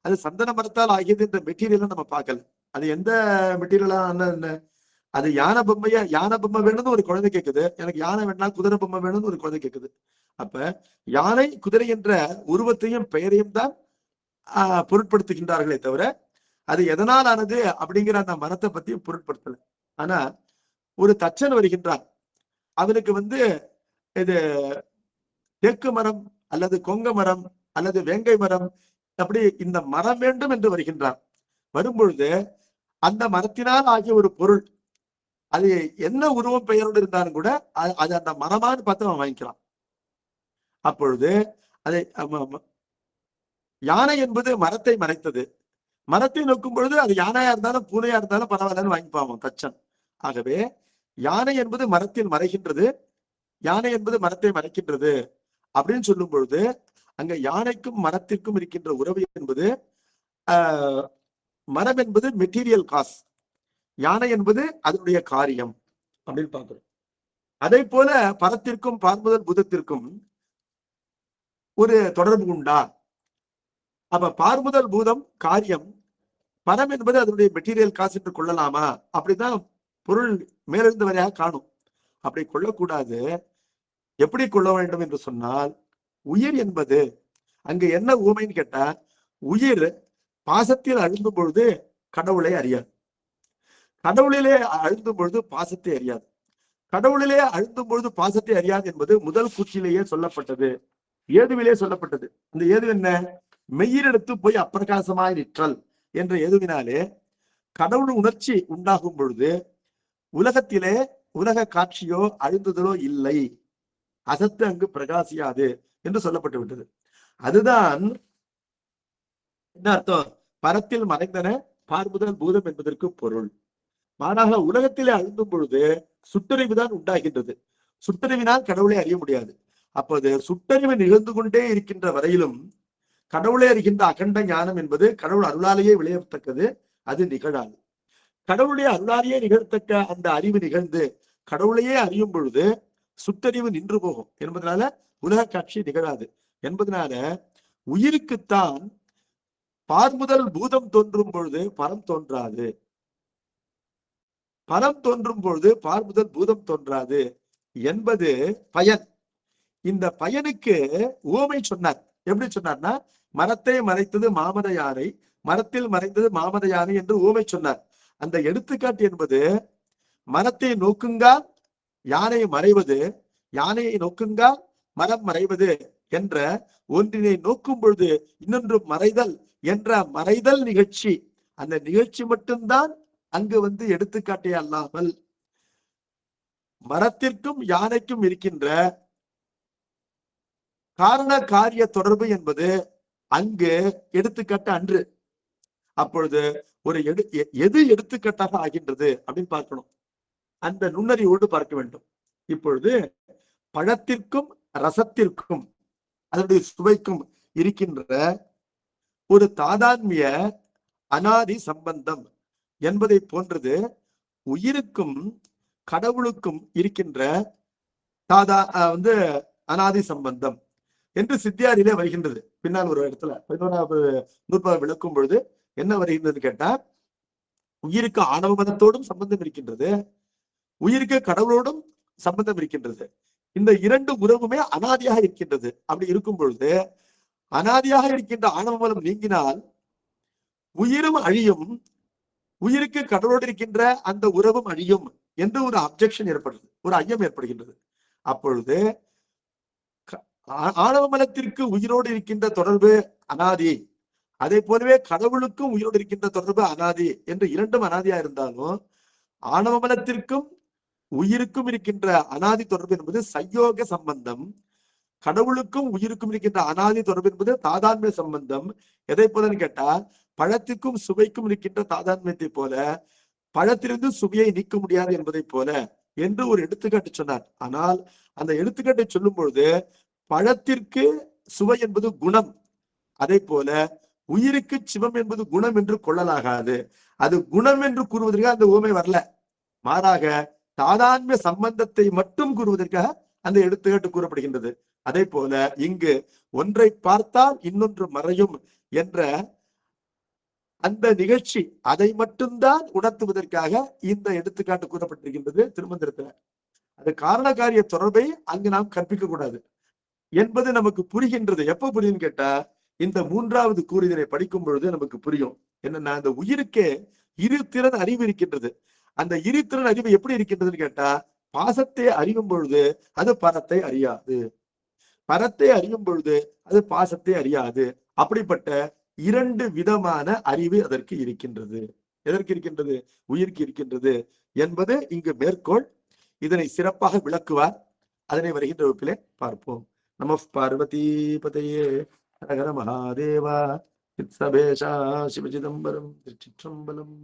அது சந்தன மரத்தால் ஆகியது என்ற மெட்டீரியலை நம்ம பார்க்கல. அது எந்த மெட்டீரியலா என்ன, அது யானை பொம்மை வேணும்னு ஒரு குழந்தை கேட்குது, எனக்கு யானை வேணா குதிரை பொம்மை வேணும்னு ஒரு குழந்தை கேட்குது. அப்ப யானை குதிரை என்ற உருவத்தையும் பெயரையும் தான் பொருட்படுத்துகின்றார்களே தவிர அது எதனால் ஆனது அப்படிங்கிற அந்த மரத்தை பத்தி பொருட்படுத்தல. ஆனா ஒரு தச்சன் வருகின்றான், அவனுக்கு இது தேக்கு மரம் அல்லது கொங்க மரம் அல்லது வேங்கை மரம் அப்படி இந்த மரம் வேண்டும் என்று வருகின்றான். வரும்பொழுது அந்த மரத்தினால் ஆகிய ஒரு பொருள், அது என்ன உருவம் பெயரோடு இருந்தாலும் கூட அது அந்த மரமானு பார்த்து அவன் வாங்கிக்கலாம். அப்பொழுது அதை யானை என்பது மரத்தை மறைத்தது. மரத்தை நோக்கும் பொழுது அது யானையா இருந்தாலும் பூனையா இருந்தாலும் பரவாயில்லன்னு வாங்கிப்பான் தச்சன். ஆகவே யானை என்பது மரத்தில் மறைகின்றது, யானை என்பது மரத்தை மறைக்கின்றது அப்படின்னு சொல்லும் பொழுது அங்க யானைக்கும் மரத்திற்கும் இருக்கின்ற உறவு என்பது மரம் என்பது மெட்டீரியல் காஸ், யானை என்பது அதனுடைய காரியம் அப்படின்னு பார்க்கிறோம். அதே போல பரத்திற்கும் பார்முதல் பூதத்திற்கும் ஒரு தொடர்பு உண்டா? அப்ப பார்முதல் பூதம் காரியம், பரம் என்பது அதனுடைய மெட்டீரியல் காசு என்று கொள்ளலாமா? அப்படிதான் பொருள் மேலிருந்து வரையாக காணும். அப்படி கொள்ளக்கூடாது. எப்படி கொள்ள வேண்டும் என்று சொன்னால், உயிர் என்பது அங்க என்ன ஊமைன்னு கேட்டா, உயிர் பாசத்தில் அழுந்தும் பொழுது கடவுளை அறியாது, கடவுளிலே அழுந்தும் பொழுது பாசத்தை அறியாது. கடவுளிலே அழுந்தும் பொழுது பாசத்தை அறியாது என்பது முதல் கூற்றிலேயே சொல்லப்பட்டது, ஏதுவிலே சொல்லப்பட்டது. அந்த ஏது என்ன? மெய்யிரெடுத்து போய் அப்பிரகாசமாய் நிற்றல் என்ற ஏதுவினாலே கடவுள் உணர்ச்சி உண்டாகும் பொழுது உலகத்திலே உலக காட்சியோ அழுந்துதலோ இல்லை, அசத்து அங்கு பிரகாசியாது என்று சொல்லப்பட்டு விட்டது. அதுதான் என்ன அர்த்தம்? பரத்தில் மறைந்தன பார்முதல் பூதம் என்பதற்கு பொருள். மாறாக உலகத்திலே அழுந்தும் பொழுது சுட்டறிவு தான் உண்டாகின்றது. சுட்டறிவினால் கடவுளை அறிய முடியாது. அப்போது சுட்டறிவு நிகழ்ந்து கொண்டே இருக்கின்ற வரையிலும் கடவுளை அறிகின்ற அகண்ட ஞானம் என்பது கடவுள் அருளாலேயே விளையத்தக்கது, அது நிகழாது. கடவுளுடைய அருளாலேயே நிகழ்த்தக்க அந்த அறிவு நிகழ்ந்து கடவுளையே அறியும் பொழுது சுட்டறிவு நின்று போகும் என்பதனால உலக காட்சி நிகழாது. என்பதனால உயிருக்குத்தான் பார்முதல் பூதம் தோன்றும் பொழுது பரம் தோன்றாது, பரம் தோன்றும் பொழுது பார்முதல் பூதம் தோன்றாது என்பது பயன். இந்த பயனுக்கு உவமை சொன்னார். எப்படி சொன்னார்னா, மரத்தை மறைத்தது மாமத யானை, மரத்தில் மறைந்தது மாமத யானை என்று உவமை சொன்னார். அந்த எடுத்துக்காட்டு என்பது மரத்தை நோக்குங்கால் யானை மறைவது, யானையை நோக்குங்கால் மரம் மறைவது என்ற ஒன்றினை நோக்கும் பொழுது இன்னொன்று மறைதல் என்ற மறைதல் நிகழ்ச்சி, அந்த நிகழ்ச்சி மட்டும்தான் அங்கு எடுத்துக்காட்டே அல்லாமல் மரத்திற்கும் யானைக்கும் இருக்கின்ற காரண காரிய தொடர்பு என்பது அங்கு எடுத்துக்காட்டு அன்று. அப்பொழுது ஒரு எது எடுத்துக்காட்டாக ஆகின்றது அப்படின்னு பார்க்கணும், அந்த நுண்ணறிவோடு பார்க்க வேண்டும். இப்பொழுது பழத்திற்கும் ரசத்திற்கும் அதனுடைய சுவைக்கும் இருக்கின்ற ஒரு தாதான்மிய அனாதி சம்பந்தம் என்பதை போன்றது உயிருக்கும் கடவுளுக்கும் இருக்கின்ற அனாதி சம்பந்தம் என்று சித்தியாரிலே வருகின்றது. பின்னால் ஒரு இடத்துல 11வது நூற்பாவை விளக்கும் பொழுது என்ன வருகின்றதுன்னு கேட்டா, உயிருக்கு ஆணவ மதத்தோடும் சம்பந்தம் இருக்கின்றது, உயிருக்கு கடவுளோடும் சம்பந்தம் இருக்கின்றது. இந்த இரண்டு உறவுமே அனாதியாக இருக்கின்றது. அப்படி இருக்கும் பொழுது அனாதியாக இருக்கின்ற ஆணவ மலம் நீங்கினால் உயிரும் அழியும், உயிருக்கு கடவுளோடு இருக்கின்ற அந்த உறவும் அழியும் என்று ஒரு அப்ஜெக்ஷன் ஏற்படுது, ஒரு ஐயம் ஏற்படுகின்றது. அப்பொழுது ஆணவ மலத்திற்கு உயிரோடு இருக்கின்ற தொடர்பு அனாதி, அதே போலவே கடவுளுக்கும் உயிரோடு இருக்கின்ற தொடர்பு அனாதி என்று இரண்டும் அனாதியா இருந்தாலும் ஆணவ மலத்திற்கும் உயிருக்கும் இருக்கின்ற அனாதி தொடர்பு என்பது சயோக சம்பந்தம், கடவுளுக்கும் உயிருக்கும் இருக்கின்ற அனாதி தொடர்பு என்பது தாதான்மை சம்பந்தம். எதை போலன்னு கேட்டா பழத்திற்கும் சுவைக்கும் இருக்கின்ற தாதான்மையத்தை போல பழத்திலிருந்து சுவையை நீக்க முடியாது என்பதை போல என்று ஒரு எடுத்துக்காட்டு சொன்னார். ஆனால் அந்த எடுத்துக்காட்டை சொல்லும் பொழுது பழத்திற்கு சுவை என்பது குணம், அதே போல உயிருக்கு சிவம் என்பது குணம் என்று கொள்ளலாகாது. அது குணம் என்று கூறுவதற்காக அந்த ஊமை வரல, மாறாக தாதான்மை சம்பந்தத்தை மட்டும் கூறுவதற்காக அந்த எடுத்துக்காட்டு கூறப்படுகின்றது. அதே போல இங்கு ஒன்றை பார்த்தால் இன்னொன்று மறையும் என்ற அந்த நிகழ்ச்சி அதை மட்டும்தான் உணர்த்துவதற்காக இந்த எடுத்துக்காட்டு கூறப்பட்டிருக்கின்றது திருமந்திரத்துல. அது காரணகாரிய தொடர்பை அங்கு நாம் கற்பிக்க கூடாது என்பது நமக்கு புரிகின்றது. எப்ப புரியும்னு கேட்டா இந்த மூன்றாவது கூறுதலை படிக்கும் பொழுது நமக்கு புரியும். என்னன்னா அந்த உயிருக்கே இரு திறன் அறிவு இருக்கின்றது. அந்த இரு திறன் அறிவு எப்படி இருக்கின்றதுன்னு கேட்டா பாசத்தை அறியும் பொழுது அது பரத்தை அறியாது, பரத்தை அறியும் பொழுது அது பாசத்தை அறியாது. அப்படிப்பட்ட இரண்டு விதமான அறிவு அதற்கு இருக்கின்றது. எதற்கு இருக்கின்றது? உயிருக்கு இருக்கின்றது என்பது இங்கு மேற்கோள். இதனை சிறப்பாக விளக்குவார். அதனை வருகின்ற வகுப்பிலே பார்ப்போம். நம பார்வதி பதையே ஹர ஹர மகாதேவா. சிவசிதம்பரம் திருச்சிற்றம்பலம்.